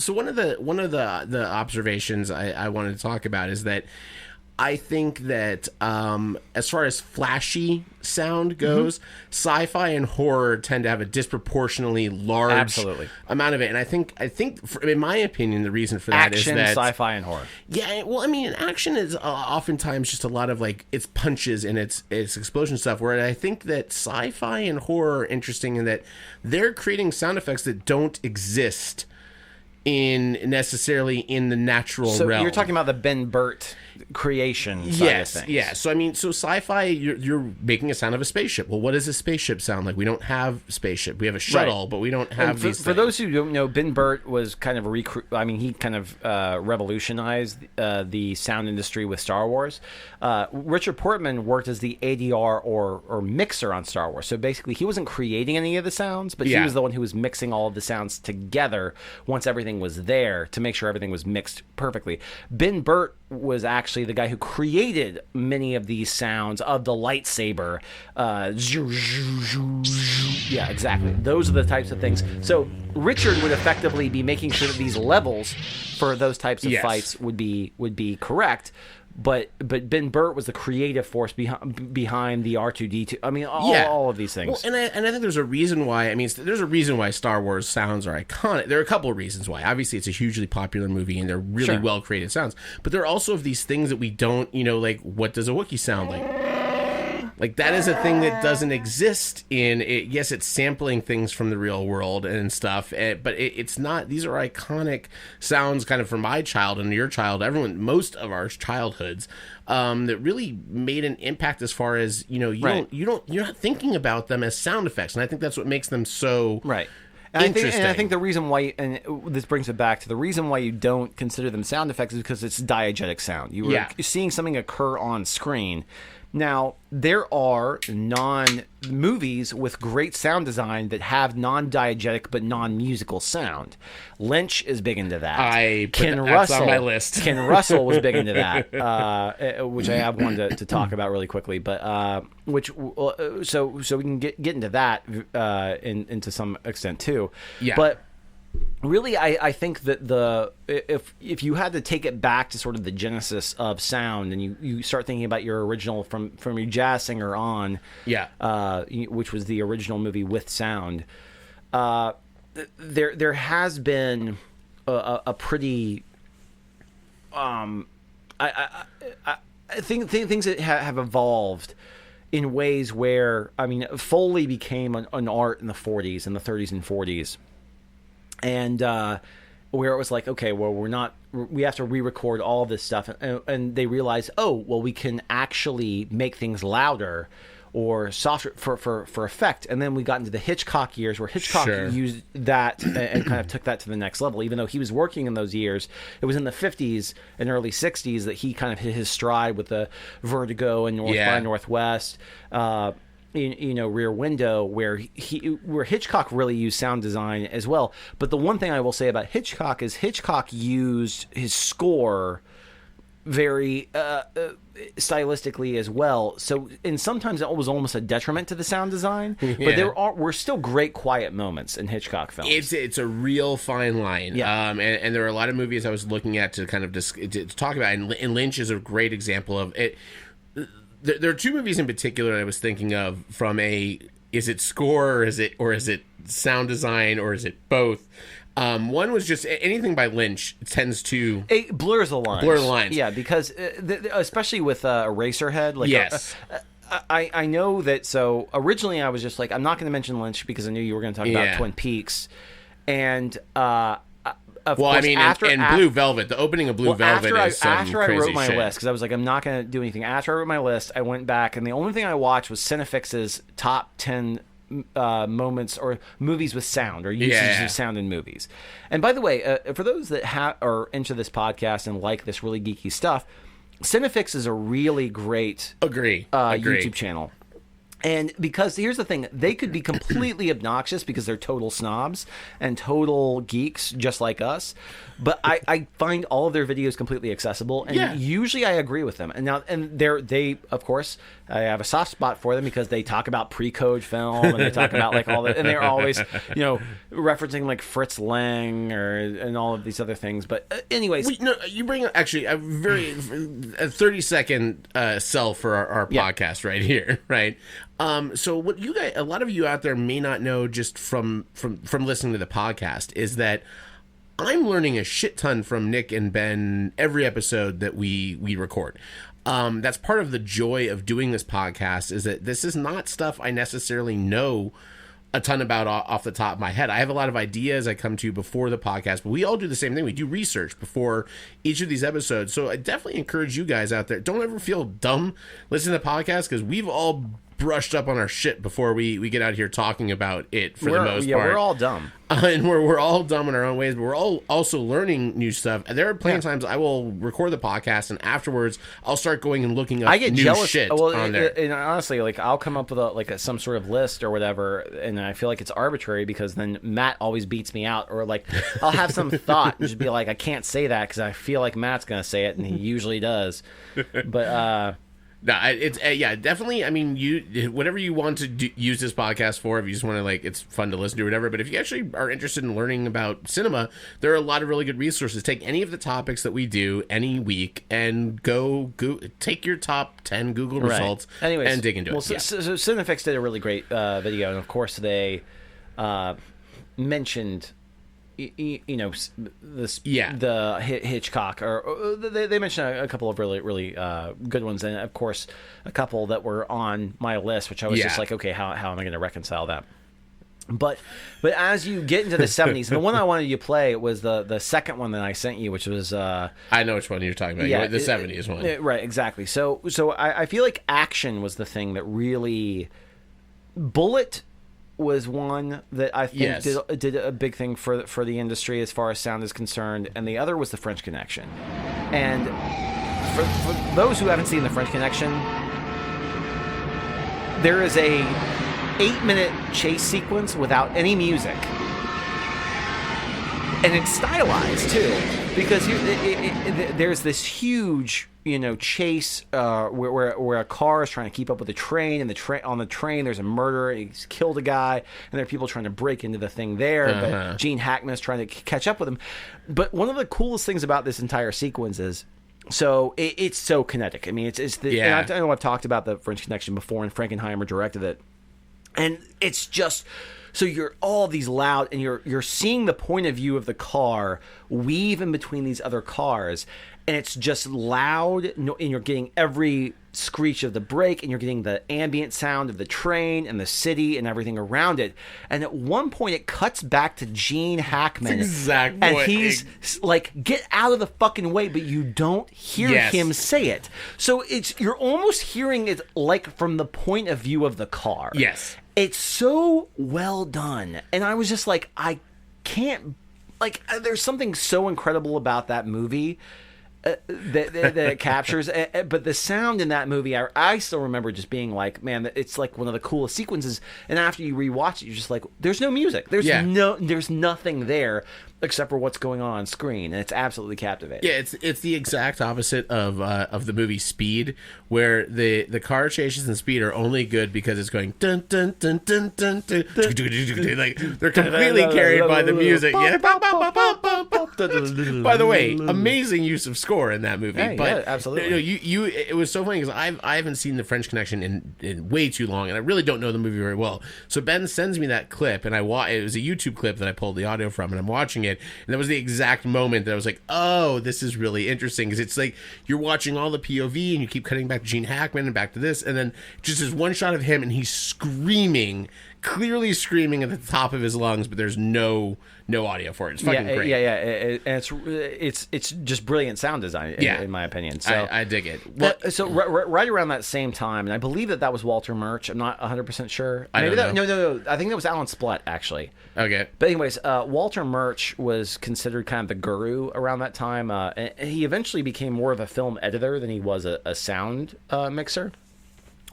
So one of the observations I wanted to talk about is that I think that as far as flashy sound goes, sci-fi and horror tend to have a disproportionately large amount of it. And I think, in my opinion, the reason for that is that sci-fi and horror. Yeah, well, I mean, action is oftentimes just a lot of like it's punches and it's explosion stuff. Where I think that sci-fi and horror are interesting in that they're creating sound effects that don't exist necessarily in the natural so realm. You're talking about the Ben Burt creation side of things. Yes. So I mean, so sci-fi, you're making a sound of a spaceship. Well, what does a spaceship sound like? We don't have spaceship. We have a shuttle, but we don't have these things. For those who don't know, Ben Burt was kind of he kind of revolutionized the sound industry with Star Wars. Richard Portman worked as the ADR or mixer on Star Wars. So basically, he wasn't creating any of the sounds, but he was the one who was mixing all of the sounds together once everything was there to make sure everything was mixed perfectly. Ben Burt was actually the guy who created many of these sounds of the lightsaber. Yeah, exactly. Those are the types of things. So Richard would effectively be making sure that these levels for those types of fights would be correct. But Ben Burt was the creative force behind the R2-D2. I mean, all of these things. Well, and I think there's a reason why. I mean, there's a reason why Star Wars sounds are iconic. There are a couple of reasons why. Obviously, it's a hugely popular movie, and they're really well created sounds. But there are also these things that we don't, like, what does a Wookiee sound like? Like, that is a thing that doesn't exist in it. Yes, it's sampling things from the real world and stuff, but it's not. These are iconic sounds, kind of from my child and your child, most of our childhoods, that really made an impact as far as you're not thinking about them as sound effects, and I think that's what makes them so interesting. I think the reason why, and this brings it back to the reason why you don't consider them sound effects, is because it's diegetic sound. You're seeing something occur on screen. Now, there are movies with great sound design that have non-diegetic but non-musical sound. Lynch is big into that. That's on my list. Ken Russell was big into that, which I have one to talk about really quickly. But so we can get into that into some extent too. Yeah. But really, I think that if you had to take it back to sort of the genesis of sound, and you start thinking about your original from your jazz singer on, which was the original movie with sound, there has been a pretty I think things that have evolved in ways where, I mean, Foley became an art in the 40s, in the 30s and 40s. And where it was like, okay, well, we have to re-record all of this stuff. And they realized, we can actually make things louder or softer for effect. And then we got into the Hitchcock years, where Hitchcock used that and kind of took that to the next level. Even though he was working in those years, it was in the 50s and early 60s that he kind of hit his stride with the Vertigo and North by Northwest. Rear Window, where Hitchcock really used sound design as well. But the one thing I will say about Hitchcock is Hitchcock used his score very stylistically as well. So, and sometimes it was almost a detriment to the sound design. But were still great quiet moments in Hitchcock films. It's a real fine line. Yeah. And there are a lot of movies I was looking at to kind of to talk about, and Lynch is a great example of it. There are two movies in particular I was thinking of from is it score or is it sound design or is it both? One was just anything by Lynch tends to... It blurs the lines. Yeah, because especially with Eraserhead. Like, yes. I know that, so originally I was just like, I'm not going to mention Lynch because I knew you were going to talk about Twin Peaks. And... Blue Velvet, the opening of Blue Velvet is some after crazy I wrote my shit. list, because I was like, I'm not going to do anything. After I wrote my list, I went back, and the only thing I watched was Cinefix's top 10 moments or movies with sound or usages of sound in movies. And by the way, for those that are into this podcast and like this really geeky stuff, Cinefix is a really great YouTube channel. And because here's the thing, they could be completely obnoxious because they're total snobs and total geeks just like us. But I find all of their videos completely accessible, and usually I agree with them. And they of course, I have a soft spot for them because they talk about pre-code film and they talk about like all that, and they're always referencing like Fritz Lang and all of these other things. But anyways, you bring actually a 30-second sell for our podcast right here, right? So what you guys, a lot of you out there may not know just from listening to the podcast is that I'm learning a shit ton from Nick and Ben every episode that we record. That's part of the joy of doing this podcast, is that this is not stuff I necessarily know a ton about off the top of my head. I have a lot of ideas I come to before the podcast, but we all do the same thing. We do research before each of these episodes. So I definitely encourage you guys out there, don't ever feel dumb listening to podcasts, because we've all brushed up on our shit before we get out here talking about it for the most part. We're all dumb. And we're all dumb in our own ways, but we're all also learning new stuff. There are plenty of times I will record the podcast, and afterwards I'll start going and looking up I get new jealous. shit Well, on there. And honestly, like I'll come up with some sort of list or whatever, and I feel like it's arbitrary because then Matt always beats me out, or like I'll have some thought and just be like, I can't say that because I feel like Matt's gonna say it, and he usually does. But No, it's yeah, definitely. I mean, whatever you want to use this podcast for, if you just want to, like, it's fun to listen to or whatever. But if you actually are interested in learning about cinema, there are a lot of really good resources. Take any of the topics that we do any week and take your top 10 Google results and dig into it. So Cinefix did a really great video, and of course they mentioned. The Hitchcock, or they mentioned a couple of really good ones, and of course a couple that were on my list, which I was just like, okay, how am I going to reconcile that? But as you get into the 70s, the one I wanted you to play was the second one that I sent you, which was I know which one you're talking about. The 70s one, right? Exactly. So I feel like action was the thing that really Bullet was one that I think did a big thing for the industry as far as sound is concerned, and the other was the French Connection. And for those who haven't seen the French Connection, there is a 8-minute chase sequence without any music, and it's stylized too, because there's this huge chase where a car is trying to keep up with the train, and on the train there's a murderer, he's killed a guy, and there are people trying to break into the thing there, but Gene Hackman is trying to catch up with him. But one of the coolest things about this entire sequence is, so it's so kinetic. I mean, it's the, and I know I've talked about the French Connection before, and Frankenheimer directed it, and it's just. So you're all these loud, and you're seeing the point of view of the car weave in between these other cars, and it's just loud, and you're getting every screech of the brake, and you're getting the ambient sound of the train and the city and everything around it. And at one point, it cuts back to Gene Hackman, and he's like, "Get out of the fucking way!" But you don't hear him say it. So you're almost hearing it like from the point of view of the car. Yes. It's so well done. And I was just like, I can't, like, there's something so incredible about that movie that it captures. But the sound in that movie, I still remember just being like, man, it's like one of the coolest sequences. And after you rewatch it, you're just like, there's no music. There's nothing there except for what's going on screen, and it's absolutely captivating. Yeah, it's the exact opposite of the movie Speed, where the car chases in Speed are only good because it's going dun dun dun dun dun dun, like they're completely carried by the music. Yeah. By the way, amazing use of score in that movie. Hey, but absolutely. It was so funny because I haven't seen the French Connection in way too long, and I really don't know the movie very well. So Ben sends me that clip, and it was a YouTube clip that I pulled the audio from, and I'm watching it. And that was the exact moment that I was like, oh, this is really interesting, because it's like you're watching all the POV and you keep cutting back to Gene Hackman and back to this, and then just this one shot of him and he's clearly screaming at the top of his lungs, but there's no audio for it. It's fucking great. And it's just brilliant sound design in my opinion. So I dig it. So right around that same time, and I believe that was Walter Murch. I'm not 100% sure. I don't know. No. I think that was Alan Splett, actually. Okay. But anyways, Walter Murch was considered kind of the guru around that time. And he eventually became more of a film editor than he was a sound mixer.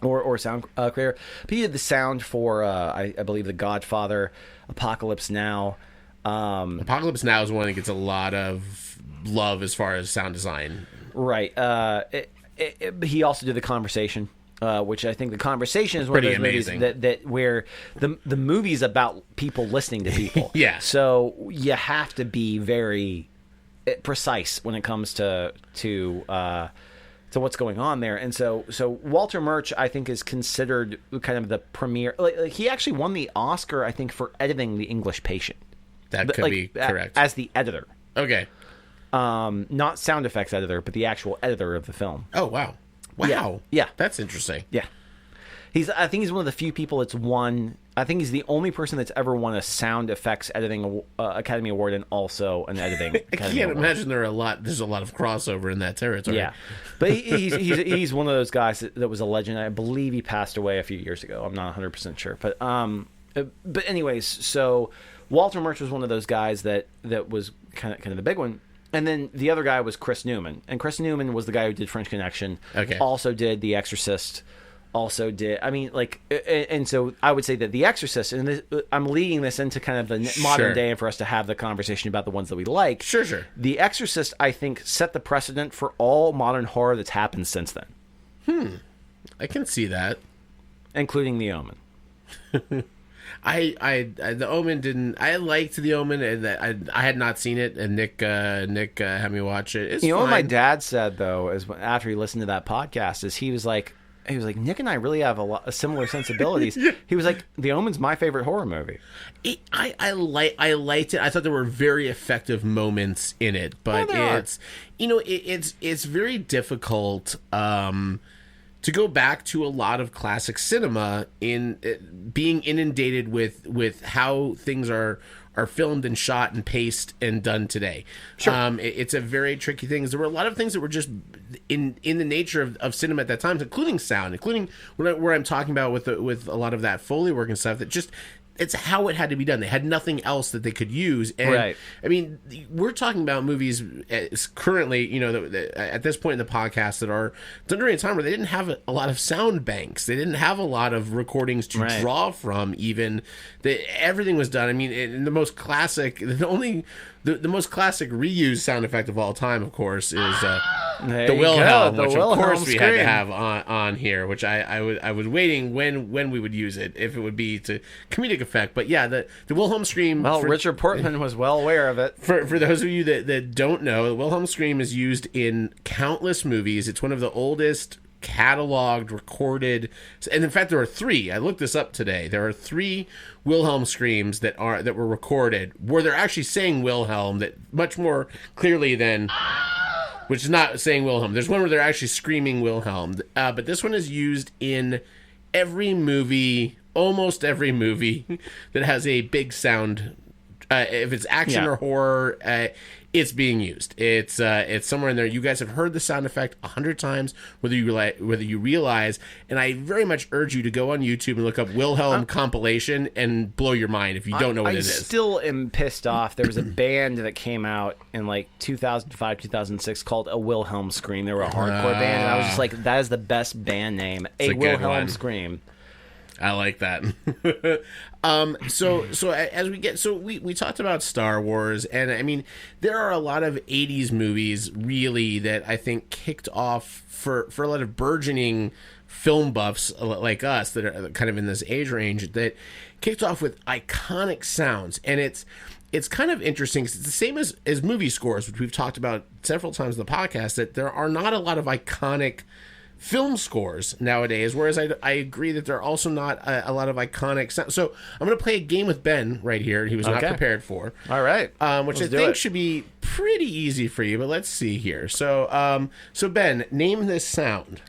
Or sound creator. But he did the sound for, I believe, The Godfather, Apocalypse Now. Apocalypse Now is one that gets a lot of love as far as sound design. Right. He also did The Conversation, which I think The Conversation is one pretty of those amazing. movies that where the movie's about people listening to people. Yeah. So you have to be very precise when it comes to what's going on there. And so Walter Murch, I think, is considered kind of the premier. Like, he actually won the Oscar, I think, for editing The English Patient. That could be correct. As the editor. Okay. Not sound effects editor, but the actual editor of the film. Oh, wow. Wow. Yeah. That's interesting. Yeah. I think he's one of the few people that's won. I think he's the only person that's ever won a sound effects editing Academy Award and also an editing. I can't imagine there's a lot of crossover in that territory. Yeah, but he's one of those guys that was a legend. I believe he passed away a few years ago. I'm not 100% sure, but anyways, so Walter Murch was one of those guys that was kind of the big one. And then the other guy was Chris Newman. And Chris Newman was the guy who did French Connection. Okay. Also did The Exorcist. Also did... I mean, like... And so I would say that The Exorcist... And this, I'm leading this into kind of the modern day and for us to have the conversation about the ones that we like. Sure. The Exorcist, I think, set the precedent for all modern horror that's happened since then. I can see that. Including The Omen. The Omen didn't. I liked The Omen, and I had not seen it. And Nick had me watch it. It's what my dad said though is after he listened to that podcast is he was like Nick and I really have a similar sensibilities. He was like, The Omen's my favorite horror movie. I liked it. I thought there were very effective moments in it, but it's very difficult. To go back to a lot of classic cinema in being inundated with how things are filmed and shot and paced and done today. Sure. It's a very tricky thing. There were a lot of things that were just in the nature of cinema at that time, including sound, including where I'm talking about with a lot of that Foley work and stuff that just... It's how it had to be done. They had nothing else that they could use. And, right. I mean, we're talking about movies currently, at this point in the podcast that are done during a time where they didn't have a lot of sound banks. They didn't have a lot of recordings to draw from even. Everything was done. I mean, in the most classic, the most classic reused sound effect of all time, of course, is the Wilhelm, which of course we had to have on here, which I was waiting when we would use it, if it would be to comedic effect. But yeah, the Wilhelm scream. Well, Richard Portman was well aware of it. For those of you that don't know, the Wilhelm scream is used in countless movies. It's one of the oldest cataloged, recorded, and in fact there are 3. I looked this up today. There are 3 Wilhelm screams that were recorded where they're actually saying Wilhelm, that much more clearly than, which is not saying Wilhelm. There's one where they're actually screaming Wilhelm, but this one is used in every movie, almost every movie that has a big sound. If it's action or horror, it's being used. It's somewhere in there. You guys have heard the sound effect 100 times, whether you realize. And I very much urge you to go on YouTube and look up Wilhelm compilation and blow your mind if you don't know what it is. I still am pissed off. There was a band that came out in like 2005, 2006 called A Wilhelm Scream. They were a hardcore band, and I was just like, that is the best band name. A Wilhelm Scream. I like that. So as we get, we talked about Star Wars, and I mean, there are a lot of 80s movies really that I think kicked off for a lot of burgeoning film buffs like us that are kind of in this age range, that kicked off with iconic sounds. And it's kind of interesting because it's the same as movie scores, which we've talked about several times in the podcast, that there are not a lot of iconic film scores nowadays, whereas I agree that there are also not a lot of iconic sounds. So I'm going to play a game with Ben right here. He was not prepared for. All right. Which I think should be pretty easy for you, but let's see here. So Ben, name this sound.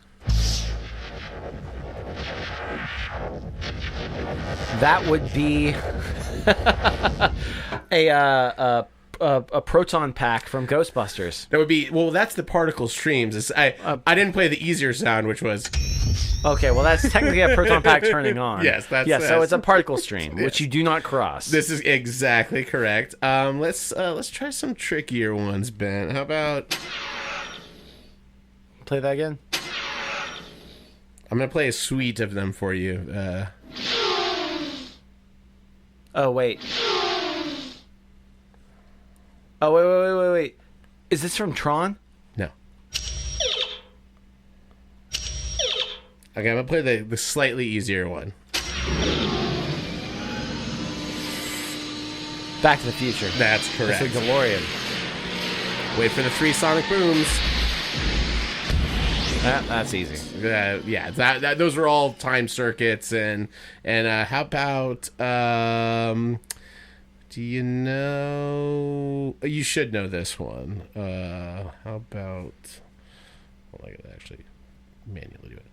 That would be a proton pack from Ghostbusters. That would be, well, that's the particle streams. I didn't play the easier sound, which was... Okay, well, that's technically a proton pack turning on. Yes, so it's a particle stream, which you do not cross. This is exactly correct. Let's try some trickier ones, Ben. How about... Play that again? I'm going to play a suite of them for you. Oh, wait. Oh, wait. Is this from Tron? No. Okay, I'm going to play the slightly easier one. Back to the Future. That's correct. It's a DeLorean. Wait for the 3 sonic booms. That's easy. Yeah, those are all time circuits. And how about... do you know... You should know this one. How about... Well, I gotta actually manually do it.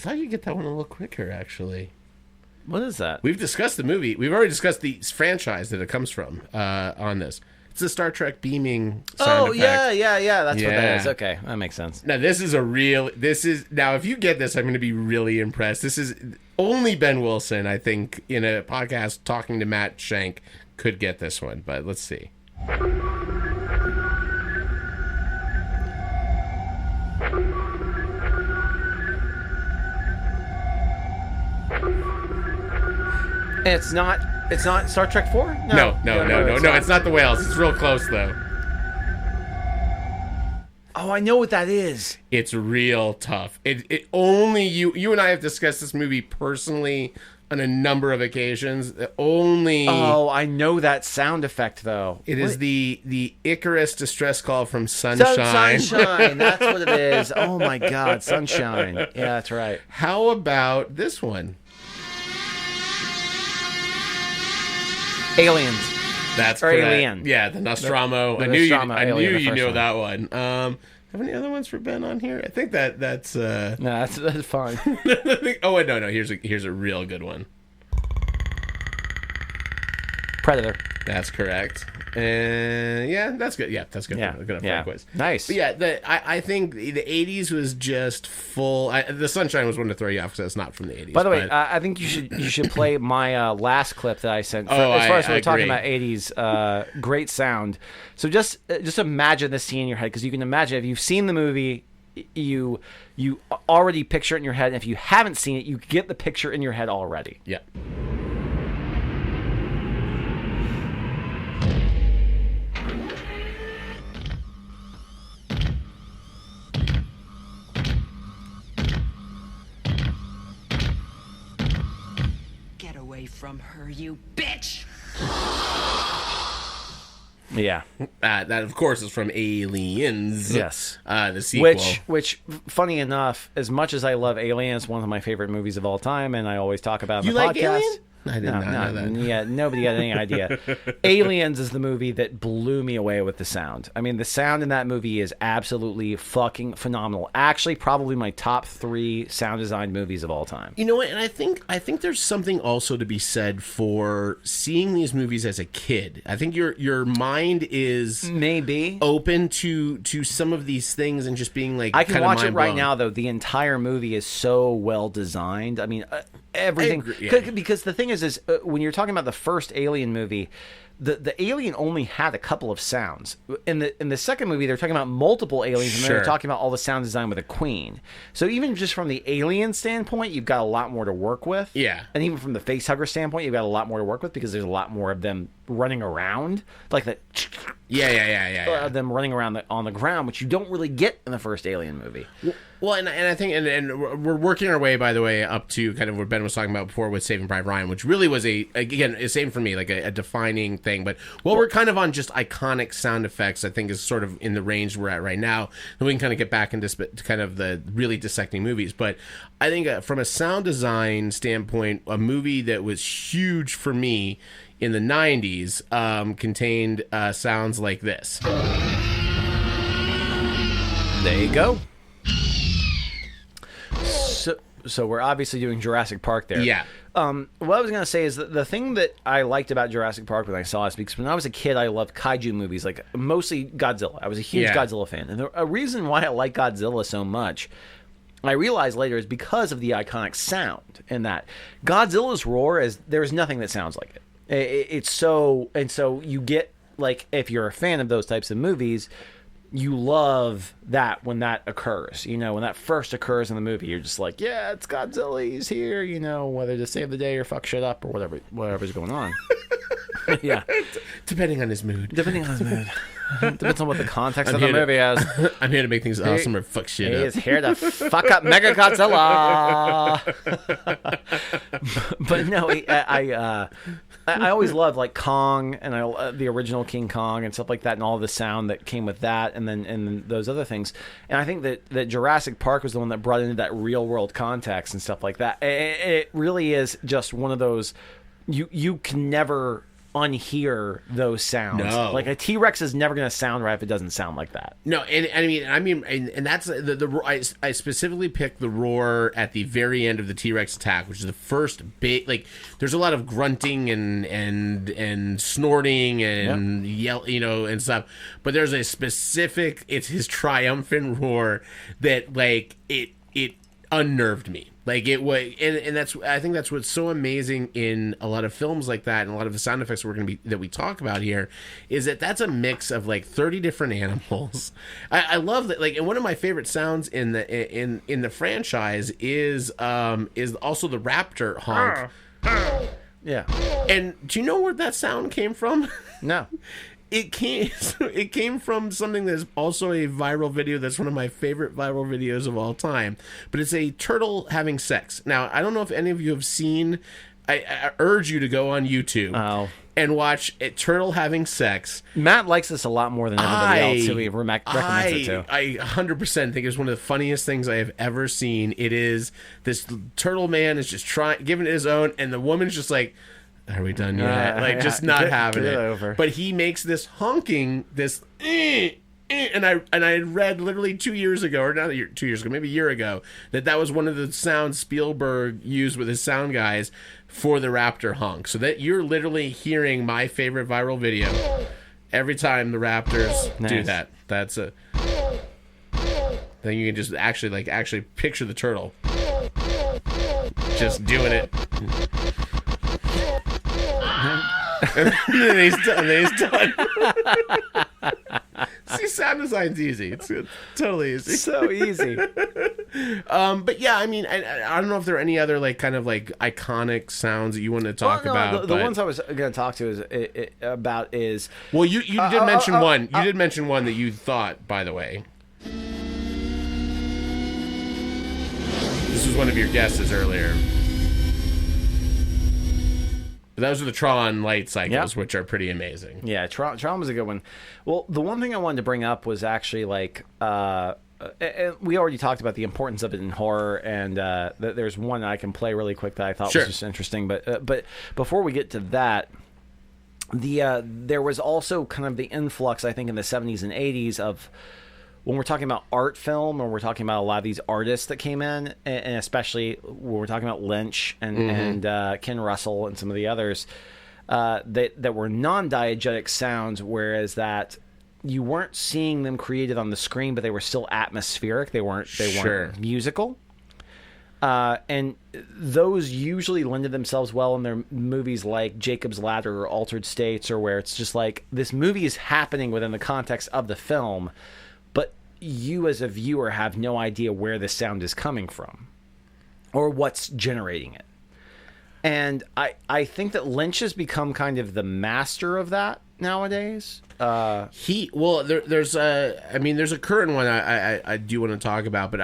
thought you'd get that one a little quicker, actually. What is that? We've discussed the movie. We've already discussed the franchise that it comes from on this. It's the Star Trek beaming sound effect. Yeah. That's what that is. Okay, that makes sense. Now, now, if you get this, I'm going to be really impressed. This is only Ben Wilson, I think, in a podcast talking to Matt Shank could get this one, but let's see. It's not Star Trek 4? No, it's not the whales. It's real close, though. Oh, I know what that is. It's real tough. It only you and I have discussed this movie personally on a number of occasions. Oh, I know that sound effect though. It is the Icarus distress call from Sunshine. Sunshine. That's what it is. Oh my God, Sunshine. Yeah, that's right. How about this one? Aliens. That's correct. Alien. Yeah, the Nostromo. I knew you know that one. Have any other ones for Ben on here? I think that's no, that's fine. Oh wait, no. Here's a real good one. Predator. That's correct. Yeah, that's good. Yeah, that's good. Yeah, good quiz. Nice. But yeah, I think the '80s was just full. The Sunshine was one to throw you off because it's not from the '80s. By the way, I think you should play my last clip that I sent. As far as we're talking about '80s, great sound. So just imagine the scene in your head, because you can imagine if you've seen the movie, you already picture it in your head, and if you haven't seen it, you get the picture in your head already. Yeah. From her, you bitch. Yeah. That of course is from Aliens. Yes. The sequel. Which, funny enough, as much as I love Aliens, one of my favorite movies of all time, and I always talk about it in the podcast. Alien? I did not know that. Yeah, nobody had any idea. Aliens is the movie that blew me away with the sound. I mean, the sound in that movie is absolutely fucking phenomenal. Actually, probably my top 3 sound design movies of all time. You know what? And I think there's something also to be said for seeing these movies as a kid. I think your mind is maybe open to some of these things and just being like, I can watch it right now, though. The entire movie is so well designed. I mean, everything. Because the thing is when you're talking about the first Alien movie, the alien only had a couple of sounds. In the second movie, they're talking about multiple aliens, and they're talking about all the sound design with a queen. So even just from the alien standpoint, you've got a lot more to work with. Yeah. And even from the facehugger standpoint, you've got a lot more to work with, because there's a lot more of them running around, like the them running around on the ground, which you don't really get in the first Alien movie. Well, and I think, and we're working our way, by the way, up to kind of what Ben was talking about before with Saving Private Ryan, which really was same for me, like a defining thing. But we're kind of on just iconic sound effects, I think is sort of in the range we're at right now. And we can kind of get back into kind of the really dissecting movies. But I think from a sound design standpoint, a movie that was huge for me in the 90s contained sounds like this. There you go. So we're obviously doing Jurassic Park there. Yeah. What I was going to say is that the thing that I liked about Jurassic Park when I saw it, because when I was a kid, I loved kaiju movies, like mostly Godzilla. I was a huge Godzilla fan. And a reason why I like Godzilla so much, I realized later, is because of the iconic sound in that. Godzilla's roar, there's nothing that sounds like it. It's so, and so you get, like, if you're a fan of those types of movies, you love that when that occurs. You know, when that first occurs in the movie, you're just like, yeah, it's Godzilla, he's here, you know, whether to save the day or fuck shit up or whatever's going on. Yeah. Depending on his mood. Depends on what the context of the movie is. I'm here to make things awesome or fuck shit up. He is here to fuck up Mega Godzilla. But no, I always loved, like, Kong and the original King Kong and stuff like that, and all the sound that came with that, and then those other things. And I think that Jurassic Park was the one that brought into that real world context and stuff like that. It really is just one of those, you can never unhear those sounds. No. Like a T-Rex is never going to sound right if it doesn't sound like that. No, and and that's I specifically picked the roar at the very end of the T-Rex attack, which is the first big, like, there's a lot of grunting and snorting and yell, and stuff, but there's a specific, it's his triumphant roar that, like, it unnerved me. Like, it was, and that's, I think that's what's so amazing in a lot of films like that, and a lot of the sound effects that we talk about here, is that that's a mix of like 30 different animals. I love that. Like, and one of my favorite sounds in the franchise is also the raptor honk. Yeah. And do you know where that sound came from? No. It came from something that's also a viral video that's one of my favorite viral videos of all time. But it's a turtle having sex. Now, I don't know if any of you have seen... I urge you to go on YouTube and watch a turtle having sex. Matt likes this a lot more than anybody else who he recommends it to. I 100% think it's one of the funniest things I have ever seen. It is, this turtle man is just giving it his own, and the woman's just like... Are we done yet? Like, just not having it. Over. But he makes this honking, this, and I read literally 2 years ago, or not 2 years ago, maybe a year ago, that was one of the sounds Spielberg used with his sound guys for the raptor honk. So that you're literally hearing my favorite viral video every time the raptors do that. That's a. Then you can just actually picture the turtle just doing it. And then he's done. See, sound design's easy. It's totally easy. So easy. But yeah, I mean, I don't know if there are any other like kind of like iconic sounds that you want to talk about. The ones I was going to talk to is. Well, you did mention one. You did mention one that you thought, by the way. This was one of your guesses earlier. But those are the Tron light cycles, which are pretty amazing. Yeah, Tron was a good one. Well, the one thing I wanted to bring up was actually like, and we already talked about the importance of it in horror, and there's one that I can play really quick that I thought was just interesting. But before we get to that, there was also kind of the influx, I think, in the 70s and 80s of, when we're talking about art film, or we're talking about a lot of these artists that came in, and especially when we're talking about Lynch and Ken Russell and some of the others, that were non-diegetic sounds, whereas that you weren't seeing them created on the screen, but they were still atmospheric. They weren't musical. And those usually lended themselves well in their movies like Jacob's Ladder or Altered States, or where it's just like this movie is happening within the context of the film, but you as a viewer have no idea where the sound is coming from or what's generating it. And I think that Lynch has become kind of the master of that nowadays. There's a current one I do want to talk about, but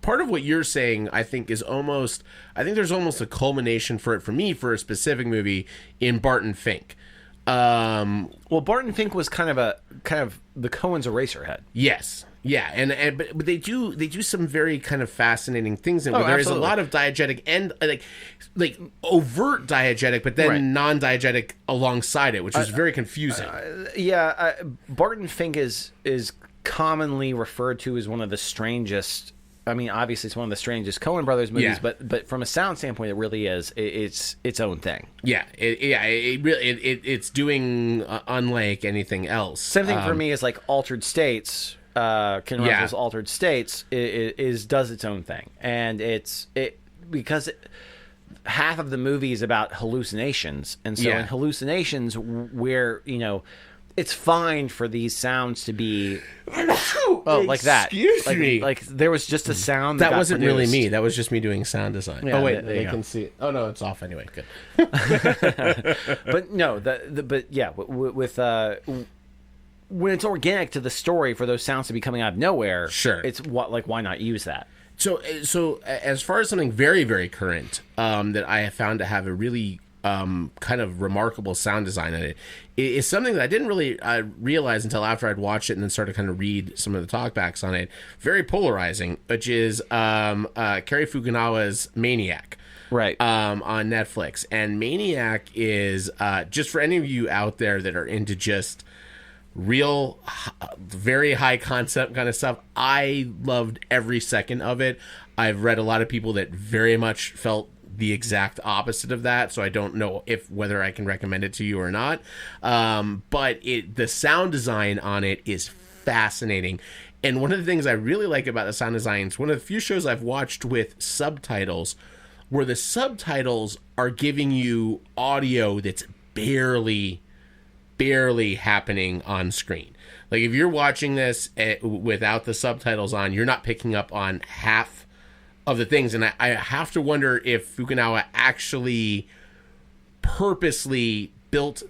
part of what you're saying, I think, is almost, I think there's almost a culmination for a specific movie in Barton Fink. Well, Barton Fink was kind of the Coen's Eraserhead. Yes. Yeah, but they do some very kind of fascinating things in where there is a lot of diegetic and like overt diegetic, but then non-diegetic alongside it, which is very confusing. Barton Fink is commonly referred to as one of the strangest. I mean, obviously, it's one of the strangest Coen Brothers movies, but from a sound standpoint, it really is. It's its own thing. Yeah, it's doing unlike anything else. Same thing for me is like Altered States. Ken Russell's Altered States does its own thing, and because half of the movie is about hallucinations, and so in hallucinations, where it's fine for these sounds to be like that. Excuse me. Like there was just a sound that wasn't produced. Really me. That was just me doing sound design. Yeah, oh wait, they can see it. Oh no, it's off anyway. Good. But no, with when it's organic to the story, for those sounds to be coming out of nowhere, it's why not use that? So as far as something very, very current that I have found to have a really kind of remarkable sound design in it is something that I didn't really realize until after I'd watched it and then started to kind of read some of the talkbacks on it. Very polarizing, which is Cary Fukunawa's Maniac. right, on Netflix. And Maniac is just for any of you out there that are into just real, very high concept kind of stuff. I loved every second of it. I've read a lot of people that very much felt the exact opposite of that, so I don't know whether I can recommend it to you or not. But the sound design on it is fascinating. And one of the things I really like about the sound design, it's one of the few shows I've watched with subtitles where the subtitles are giving you audio that's barely happening on screen. Like if you're watching this without the subtitles on, you're not picking up on half of the things. And I have to wonder if Fukunaga actually purposely built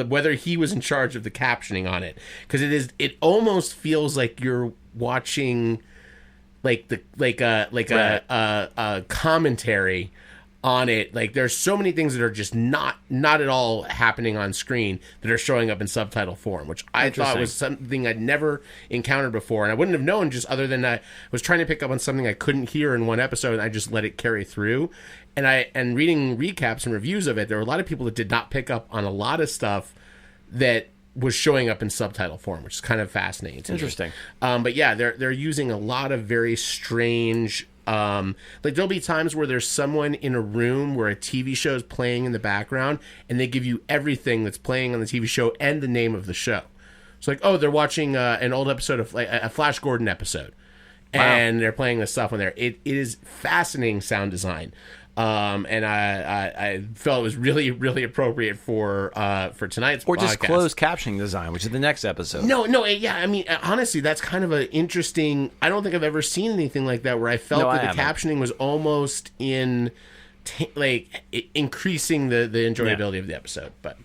whether he was in charge of the captioning on it, because it almost feels like you're watching a commentary on it. Like there's so many things that are just not at all happening on screen that are showing up in subtitle form, which I thought was something I'd never encountered before, and I wouldn't have known just other than I was trying to pick up on something I couldn't hear in one episode and I just let it carry through. And reading recaps and reviews of it, there were a lot of people that did not pick up on a lot of stuff that was showing up in subtitle form, which is kind of fascinating to Interesting. me. But yeah, they're using a lot of very strange. Like there'll be times where there's someone in a room where a TV show is playing in the background, and they give you everything that's playing on the TV show and the name of the show. It's like, oh, they're watching an old episode of a Flash Gordon episode, and they're playing this stuff on there. It is fascinating sound design. And I felt it was really, really appropriate for tonight's or just podcast. closed captioning design, which is the next episode. No, yeah. I mean, honestly, that's kind of an interesting. I don't think I've ever seen anything like that where I felt that the captioning was almost increasing the enjoyability of the episode. But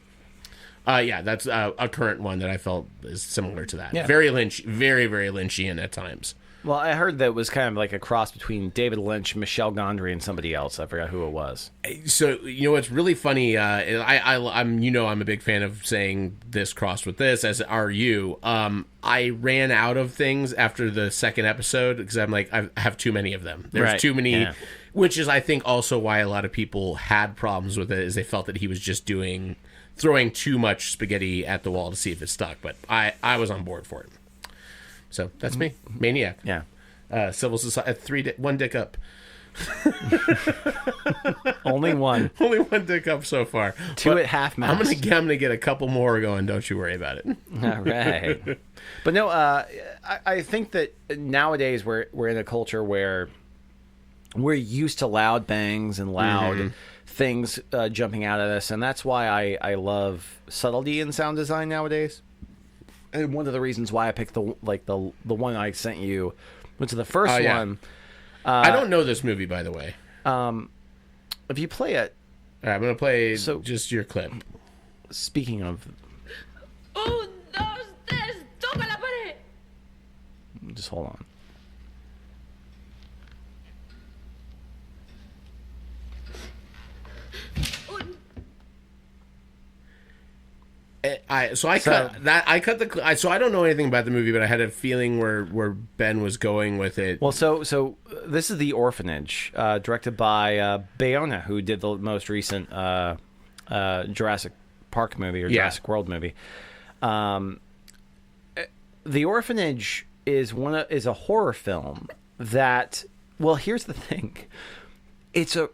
yeah, that's a current one that I felt is similar to that. Yeah. Very very Lynchian at times. Well, I heard that it was kind of like a cross between David Lynch, Michel Gondry, and somebody else. I forgot who it was. So, what's really funny, I'm a big fan of saying this crossed with this, as are you. I ran out of things after the second episode because I'm like, I have too many of them. There's too many, which is, I think, also why a lot of people had problems with it, is they felt that he was just throwing too much spaghetti at the wall to see if it stuck. But I was on board for it. So that's me, Maniac. Yeah, Civil Society, one dick up. Only one dick up so far. Two at half mast. I'm gonna get a couple more going. Don't you worry about it. All right. But no, I think that nowadays we're in a culture where we're used to loud bangs and loud things jumping out at us, and that's why I love subtlety in sound design nowadays. And one of the reasons why I picked the one I sent you, which is the first one. I don't know this movie, by the way. If you play it, all right, I'm gonna play just your clip. Speaking of, just hold on. So I cut the. So I don't know anything about the movie, but I had a feeling where Ben was going with it. Well, so this is The Orphanage, directed by Bayona, who did the most recent Jurassic Park movie or Jurassic World movie. The Orphanage is a horror film that. Well, here's the thing. It's a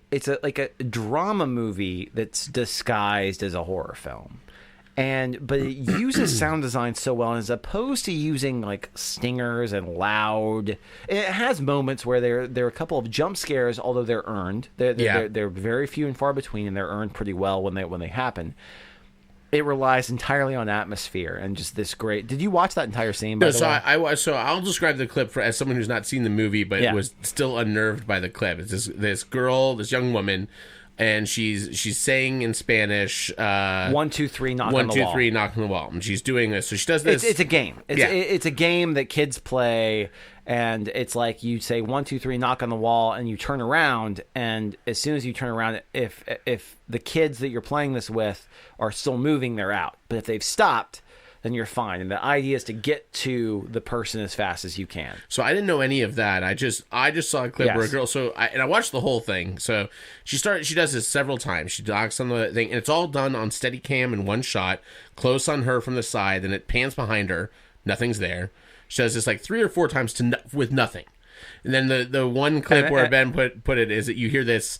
drama movie that's disguised as a horror film. But it uses sound design so well, and as opposed to using like stingers and loud, it has moments where there are a couple of jump scares, although they're earned. They're very few and far between, and they're earned pretty well when they happen. It relies entirely on atmosphere and just this great. Did you watch that entire scene? By the way? So I'll describe the clip as someone who's not seen the movie, but was still unnerved by the clip. It's this young woman. And she's saying in Spanish, 1, 2, 3, knock on the wall. 1, 2, 3, knock on the wall. And she's doing this. So she does this. It's a game. It's a game that kids play, and it's like you say 1, 2, 3, knock on the wall, and you turn around, and as soon as you turn around, if the kids that you're playing this with are still moving, they're out. But if they've stopped, then you're fine. And the idea is to get to the person as fast as you can. So I didn't know any of that. I just saw a clip where a girl. And I watched the whole thing. So she does this several times. She docks on the thing, and it's all done on steady cam in one shot, close on her from the side. Then it pans behind her. Nothing's there. She does this like 3 or 4 times with nothing. And then the one clip where Ben put it is that you hear this.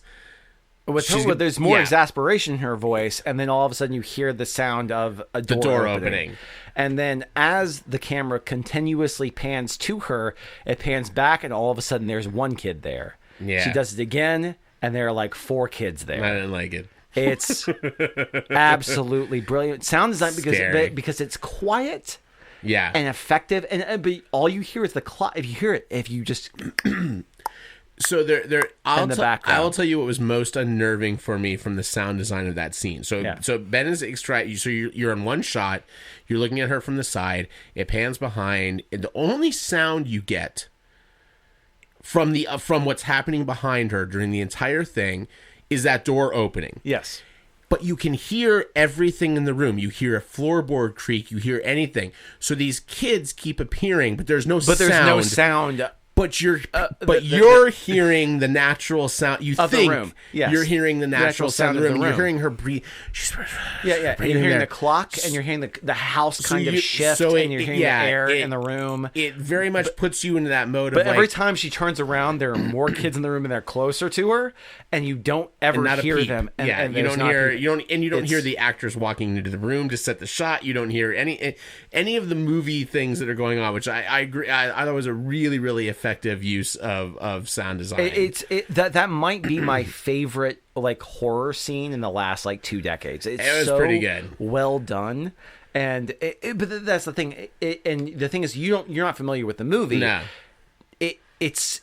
There's more exasperation in her voice, and then all of a sudden you hear the sound of the door opening. And then as the camera continuously pans to her, it pans back, and all of a sudden there's one kid there. Yeah. She does it again, and there are like 4 kids there. I didn't like it. It's absolutely brilliant. Sound design because it's quiet. Yeah. And effective, but all you hear is the clock. If you just so I will tell you what was most unnerving for me from the sound design of that scene. So Ben is so you're in one shot, you're looking at her from the side, it pans behind, and the only sound you get from what's happening behind her during the entire thing is that door opening. Yes. But you can hear everything in the room. You hear a floorboard creak. You hear anything. So these kids keep appearing, but there's no sound. But there's no sound. But you're hearing the natural sound. You of think the room. Yes. You're hearing the natural sound of the room. You're hearing her breathe. Yeah. And you're hearing the clock, and you're hearing the house kind of shift, and you're hearing the air in the room. It very much puts you into that mode. But every time she turns around, there are more kids in the room, and they're closer to her, and you don't ever hear them. And you don't hear the actors walking into the room to set the shot. You don't hear any of the movie things that are going on, which I agree. I thought was a really, really effective use of sound design. That might be my favorite like horror scene in the last like 2 decades. It was so pretty good, well done, and but that's the thing. And the thing is, you're not familiar with the movie. No, that's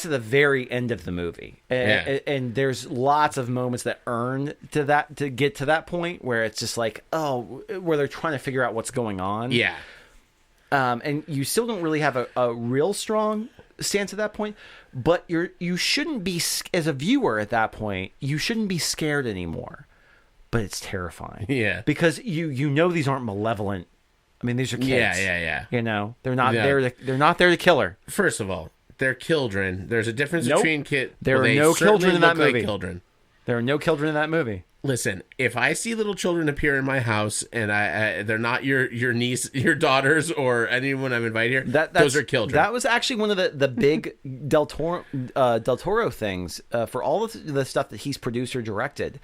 at the very end of the movie, and there's lots of moments that earn to get to that point where it's just like where they're trying to figure out what's going on. Yeah. And you still don't really have a real strong stance at that point, but you shouldn't be, as a viewer at that point, you shouldn't be scared anymore. But it's terrifying. Yeah. Because you know these aren't malevolent. I mean, these are kids. Yeah. You know, they're not there to kill her. First of all, they're children. There's a difference between kids. There are no children in that movie. Like children. There are no children in that movie. Listen, if I see little children appear in my house and they're not your niece, your daughters, or anyone I'm invited here, those are children. That was actually one of the big Del Toro things for all of the stuff that he's produced or directed.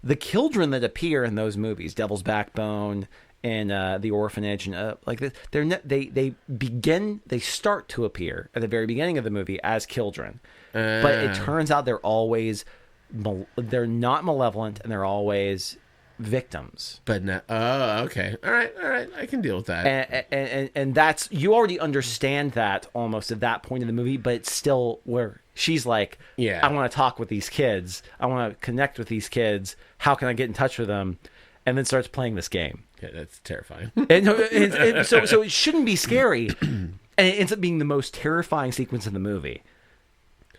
The children that appear in those movies, Devil's Backbone and The Orphanage, and like this, they start to appear at the very beginning of the movie as children, but it turns out they're not malevolent, and they're always victims. But no, okay, all right, I can deal with that. And that's, you already understand that almost at that point in the movie, but it's still where she's like, I want to talk with these kids, I want to connect with these kids. How can I get in touch with them? And then starts playing this game. Yeah, that's terrifying. So it shouldn't be scary, and it ends up being the most terrifying sequence in the movie.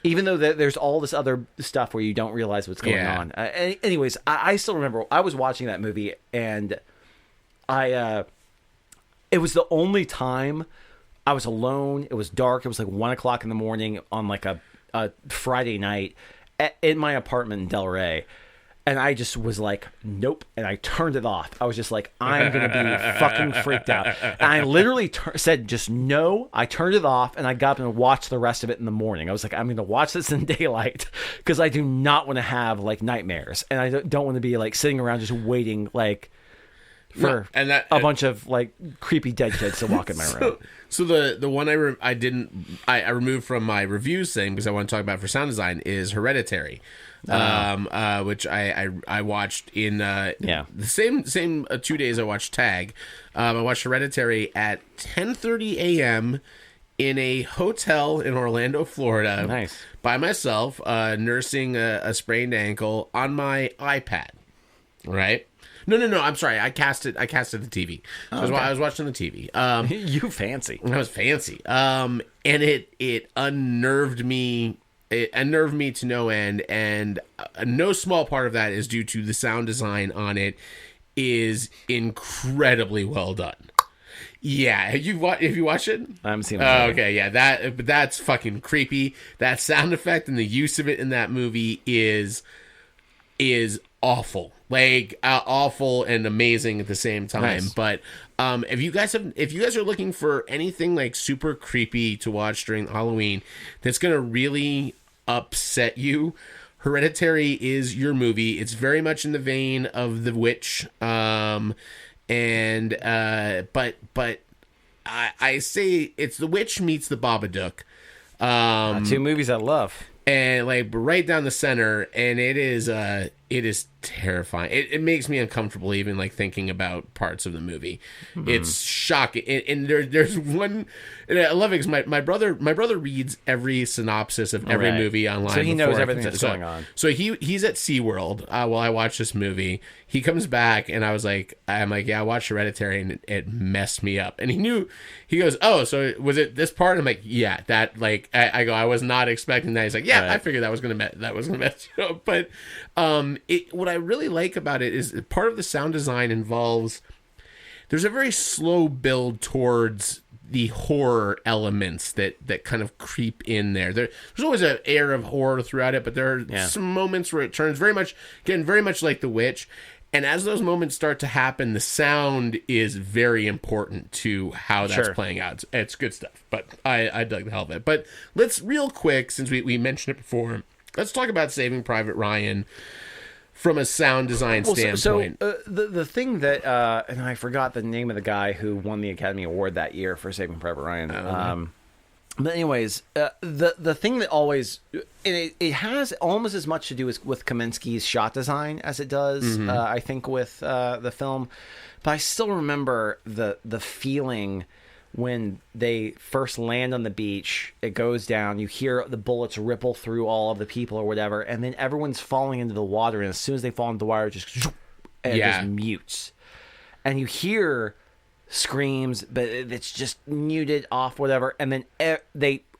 Even though there's all this other stuff where you don't realize what's going on. Anyways, I still remember I was watching that movie, and it was the only time I was alone. It was dark. It was like 1 o'clock in the morning on like a Friday night in my apartment in Delray. And I just was like, nope. And I turned it off. I was just like, I'm going to be fucking freaked out. And I literally said, just no. I turned it off, and I got up and watched the rest of it in the morning. I was like, I'm going to watch this in daylight because I do not want to have like nightmares. And I don't want to be like sitting around just waiting like for a bunch of like creepy dead kids to walk in my room. So the one I removed from my reviews thing because I want to talk about for sound design is Hereditary. Which I watched in the same 2 days I watched Tag. I watched Hereditary at 10:30 a.m. in a hotel in Orlando, Florida. Nice. By myself, nursing a sprained ankle on my iPad. Right? No. I'm sorry. I casted the TV. So I was watching the TV. You fancy. I was fancy. And it unnerved me. It unnerved me to no end, and no small part of that is due to the sound design on it is incredibly well done. Yeah, have you watched it? I haven't seen it. Oh, okay, yeah, that's fucking creepy. That sound effect and the use of it in that movie is awful. Like awful and amazing at the same time. Nice. But if you guys are looking for anything like super creepy to watch during Halloween that's gonna really upset you, Hereditary is your movie. It's very much in the vein of The Witch. But I say it's The Witch meets The Babadook. Two movies I love. And like right down the center, and it is terrifying. It makes me uncomfortable even like thinking about parts of the movie. It's shocking. And there's one, and I love it because my brother reads every synopsis of every movie online, so he knows everything that's going on. So he's at SeaWorld while I watch this movie. He comes back and I'm like, yeah, I watched Hereditary and it messed me up. And he goes, oh, so was it this part? I'm like, yeah, that like I go, I was not expecting that. He's like, yeah, right. I figured that was gonna mess you up. But what I really like about it is part of the sound design involves there's a very slow build towards the horror elements that kind of creep in there. There's always an air of horror throughout it, but there are some moments where it turns very much like The Witch. And as those moments start to happen, the sound is very important to how that's playing out. It's good stuff, but I dug the hell of it. But let's real quick, since we mentioned it before, let's talk about Saving Private Ryan from a sound design standpoint. So the thing that, and I forgot the name of the guy who won the Academy Award that year for Saving Private Ryan. But anyways, the thing that always, and it has almost as much to do with Kaminsky's shot design as it does, I think, with the film. But I still remember the feeling when they first land on the beach. It goes down, you hear the bullets ripple through all of the people or whatever, and then everyone's falling into the water, and as soon as they fall into the water, it just mutes. And you hear screams, but it's just muted off, whatever, and then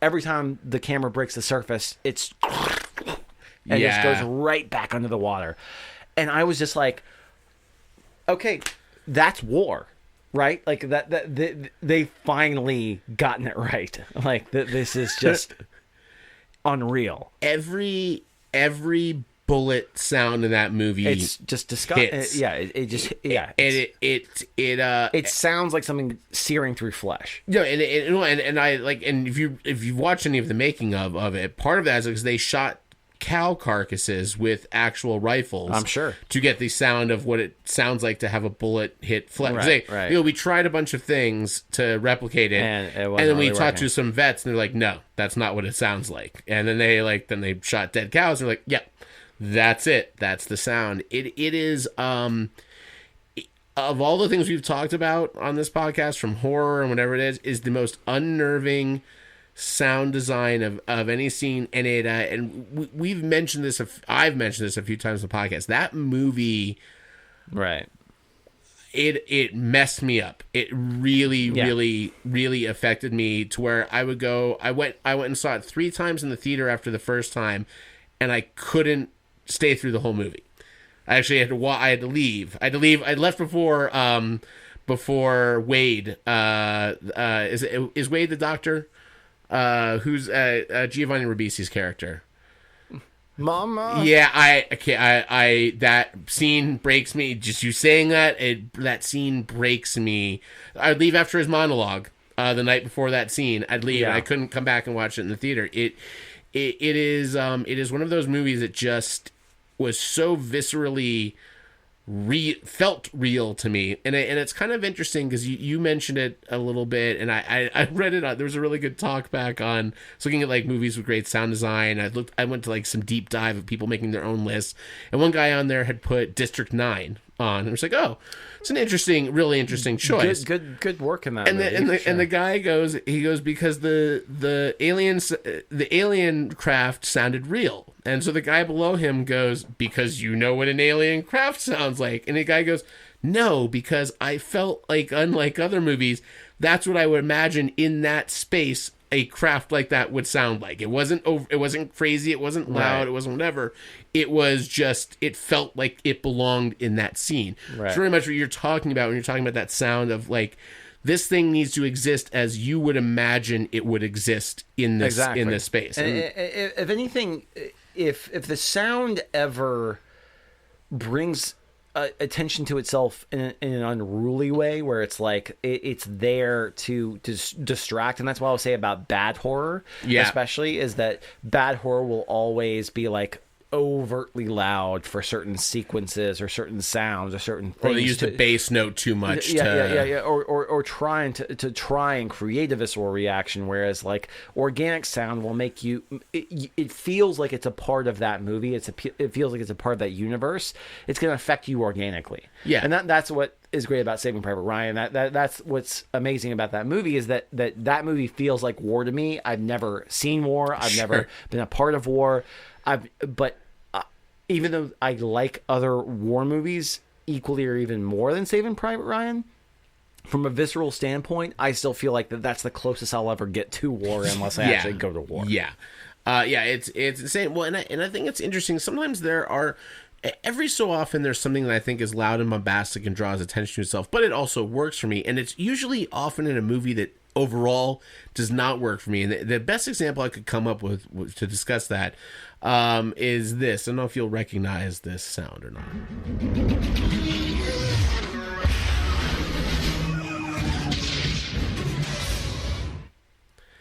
every time the camera breaks the surface, it just goes right back under the water. And I was just like, okay, that's war. Right, like that they finally gotten it right. Like this is just unreal. Every bullet sound in that movie, it's just disgusting. It sounds like something searing through flesh. Yeah, and I like, and if you watch any of the making of it, part of that is because they shot cow carcasses with actual rifles. I'm sure to get the sound of what it sounds like to have a bullet hit flesh. Right. We tried a bunch of things to replicate it, and then we talked to some vets, and they're like, "No, that's not what it sounds like." And then they shot dead cows, and they're like, "Yep, that's it. That's the sound." It is of all the things we've talked about on this podcast, from horror and whatever it is the most unnerving sound design of any scene. And we've mentioned this. I've mentioned this a few times in the podcast. That movie, right? It messed me up. It really, really affected me to where I would go. I went and saw it 3 times in the theater after the first time, and I couldn't stay through the whole movie. I actually had to leave. I left before Wade. Is Wade the doctor? Who's Giovanni Ribisi's character? Mama. Yeah, I that scene breaks me. Just you saying that scene breaks me. I'd leave after his monologue the night before that scene. I'd leave. I couldn't come back and watch it in the theater. It is one of those movies that just was so viscerally felt real to me, and it's kind of interesting because you mentioned it a little bit, and I read it. There was a really good talk back on looking at like movies with great sound design. I went to like some deep dive of people making their own lists, and one guy on there had put District 9 on, and I was like, oh, it's an really interesting choice. Good work in that. And the guy goes because the alien craft sounded real. And so the guy below him goes, because you know what an alien craft sounds like. And the guy goes, no, because I felt like, unlike other movies, that's what I would imagine in that space a craft like that would sound like. It wasn't crazy, it wasn't loud, It wasn't whatever. It was just, it felt like it belonged in that scene. Right. It's very much what you're talking about when you're talking about that sound of like this thing needs to exist as you would imagine it would exist in this space. And if anything, if the sound ever brings attention to itself in an unruly way, where it's like it's there to distract, and that's what I'll say about bad horror, especially, is that bad horror will always be like overtly loud for certain sequences or certain sounds or certain things. Or they use the bass note too much. Or trying to try and create a visceral reaction, whereas like organic sound will make you. It feels like it's a part of that movie. It feels like it's a part of that universe. It's going to affect you organically. Yeah, and that's what is great about Saving Private Ryan. That's what's amazing about that movie, is that movie feels like war to me. I've never seen war. I've never been a part of war. Even though I like other war movies equally or even more than Saving Private Ryan, from a visceral standpoint, I still feel like that's the closest I'll ever get to war, unless I actually go to war. It's insane. Well, and I think it's interesting. Sometimes there are, every so often, there's something that I think is loud and bombastic and draws attention to itself, but it also works for me. And it's usually often in a movie that overall does not work for me. And the best example I could come up with to discuss that is this. I don't know if you'll recognize this sound or not.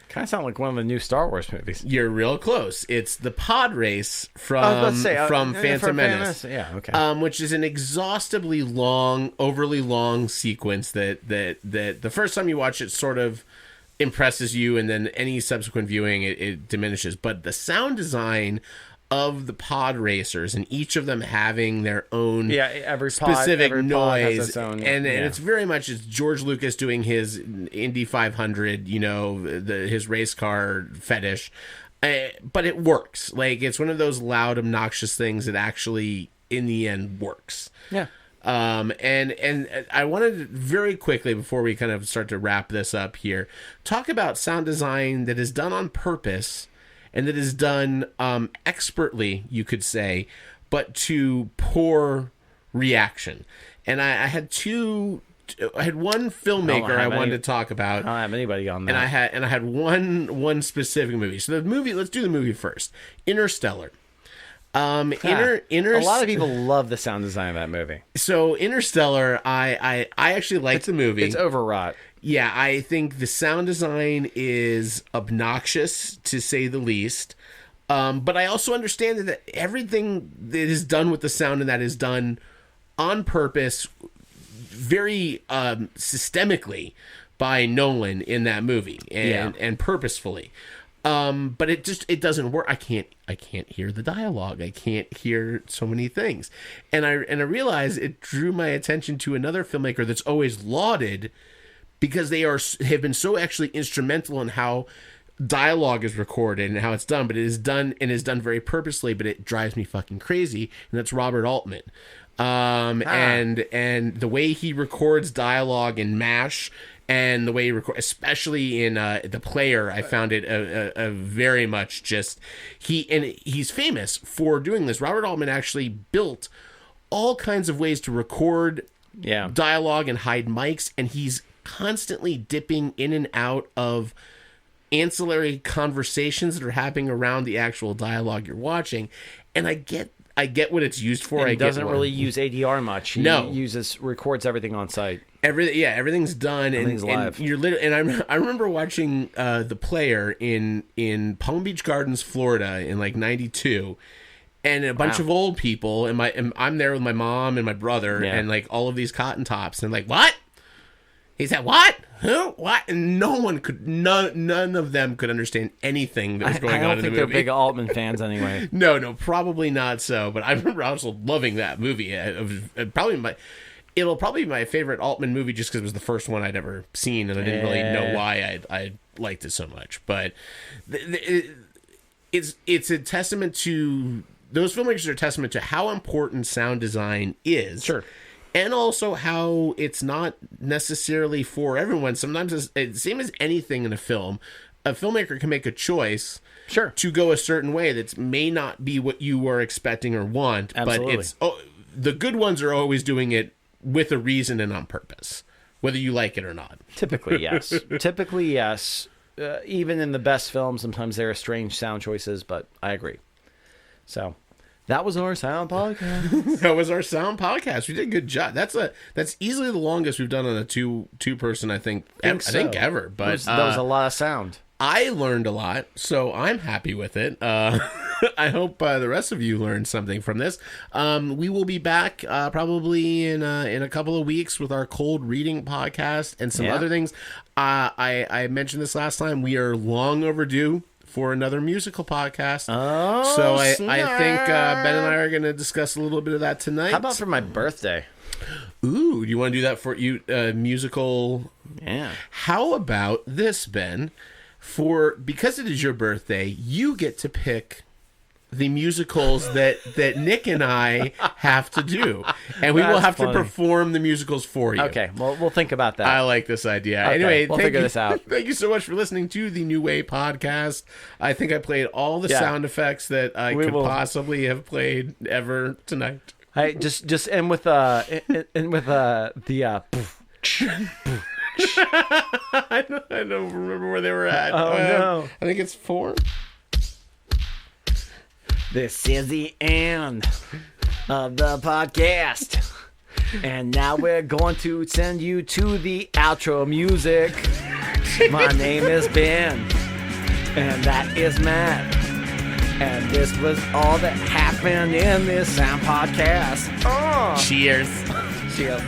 Kind of sound like one of the new Star Wars movies. You're real close. It's the pod race from Phantom Menace. Yeah, okay. Which is an exhaustively long, overly long sequence that the first time you watch it sort of impresses you, and then any subsequent viewing it diminishes. But the sound design of the pod racers, and each of them having their own specific noise, has its own, and it's very much, it's George Lucas doing his Indy 500, his race car fetish, but it works. Like, it's one of those loud, obnoxious things that actually in the end works. Yeah. And I wanted to very quickly, before we kind of start to wrap this up here, talk about sound design that is done on purpose and that is done expertly, you could say, but to poor reaction. And I had one filmmaker I wanted to talk about. I don't have anybody on that. And I had one specific movie. So let's do the movie first. Interstellar. A lot of people love the sound design of that movie. So Interstellar, I actually like the movie. It's overwrought. Yeah, I think the sound design is obnoxious, to say the least. But I also understand that everything that is done with the sound and that is done on purpose, very systemically by Nolan in that movie, and purposefully. But it doesn't work. I can't hear the dialogue. I can't hear so many things. And I realized it drew my attention to another filmmaker that's always lauded because they have been so actually instrumental in how dialogue is recorded and how it's done, but it is done very purposely, but it drives me fucking crazy. And that's Robert Altman. And the way he records dialogue in MASH, and the way he records, especially in The Player, I found it a very much just, he's famous for doing this. Robert Altman actually built all kinds of ways to record dialogue and hide mics, and he's constantly dipping in and out of ancillary conversations that are happening around the actual dialogue you're watching. And I get what it's used for. He doesn't really use ADR much. He records everything on site. Everything's done. Everything's live. You're literally, I remember watching The Player in Palm Beach Gardens, Florida, in like '92, and a bunch of old people, and I'm there with my mom and my brother, and like all of these cotton tops, and like, what? He said, what? Who? What? And none of them could understand anything that was going on in the movie. I don't think they're big Altman fans anyway. No, probably not so. But I remember also loving that movie. It'll probably be my favorite Altman movie just because it was the first one I'd ever seen, and I didn't really know why I liked it so much. But it's a testament to, those filmmakers are a testament to how important sound design is. Sure. And also how it's not necessarily for everyone. Sometimes it's same as anything in a film. A filmmaker can make a choice to go a certain way that may not be what you were expecting or want. Absolutely. But the good ones are always doing it with a reason and on purpose. whether you like it or not. Typically, yes. Typically, yes. Even in the best films, sometimes there are strange sound choices, but I agree. So that was our sound podcast. That was our sound podcast. We did a good job. That's easily the longest we've done on a two person. I think ever. But that was a lot of sound. I learned a lot, so I'm happy with it. I hope the rest of you learned something from this. We will be back probably in a couple of weeks with our cold reading podcast and some other things. I mentioned this last time. We are long overdue for another musical podcast. Oh, so I think Ben and I are going to discuss a little bit of that tonight. How about for my birthday? Ooh, do you want to do that for you? Musical? Yeah. How about this, Ben? Because it is your birthday, you get to pick the musicals that Nick and I have to do, and we will have to perform the musicals for you. Okay, well, we'll think about that. I like this idea. Okay, anyway, we'll figure this out. Thank you so much for listening to the New Way podcast. I think I played all the sound effects that I could possibly have played ever tonight. Hey, just end with the. I don't remember where they were at. Oh no! I think it's 4. This is the end of the podcast, and now we're going to send you to the outro music. My name is Ben, and that is Matt, and this was all that happened in this sound podcast. Cheers. Cheers.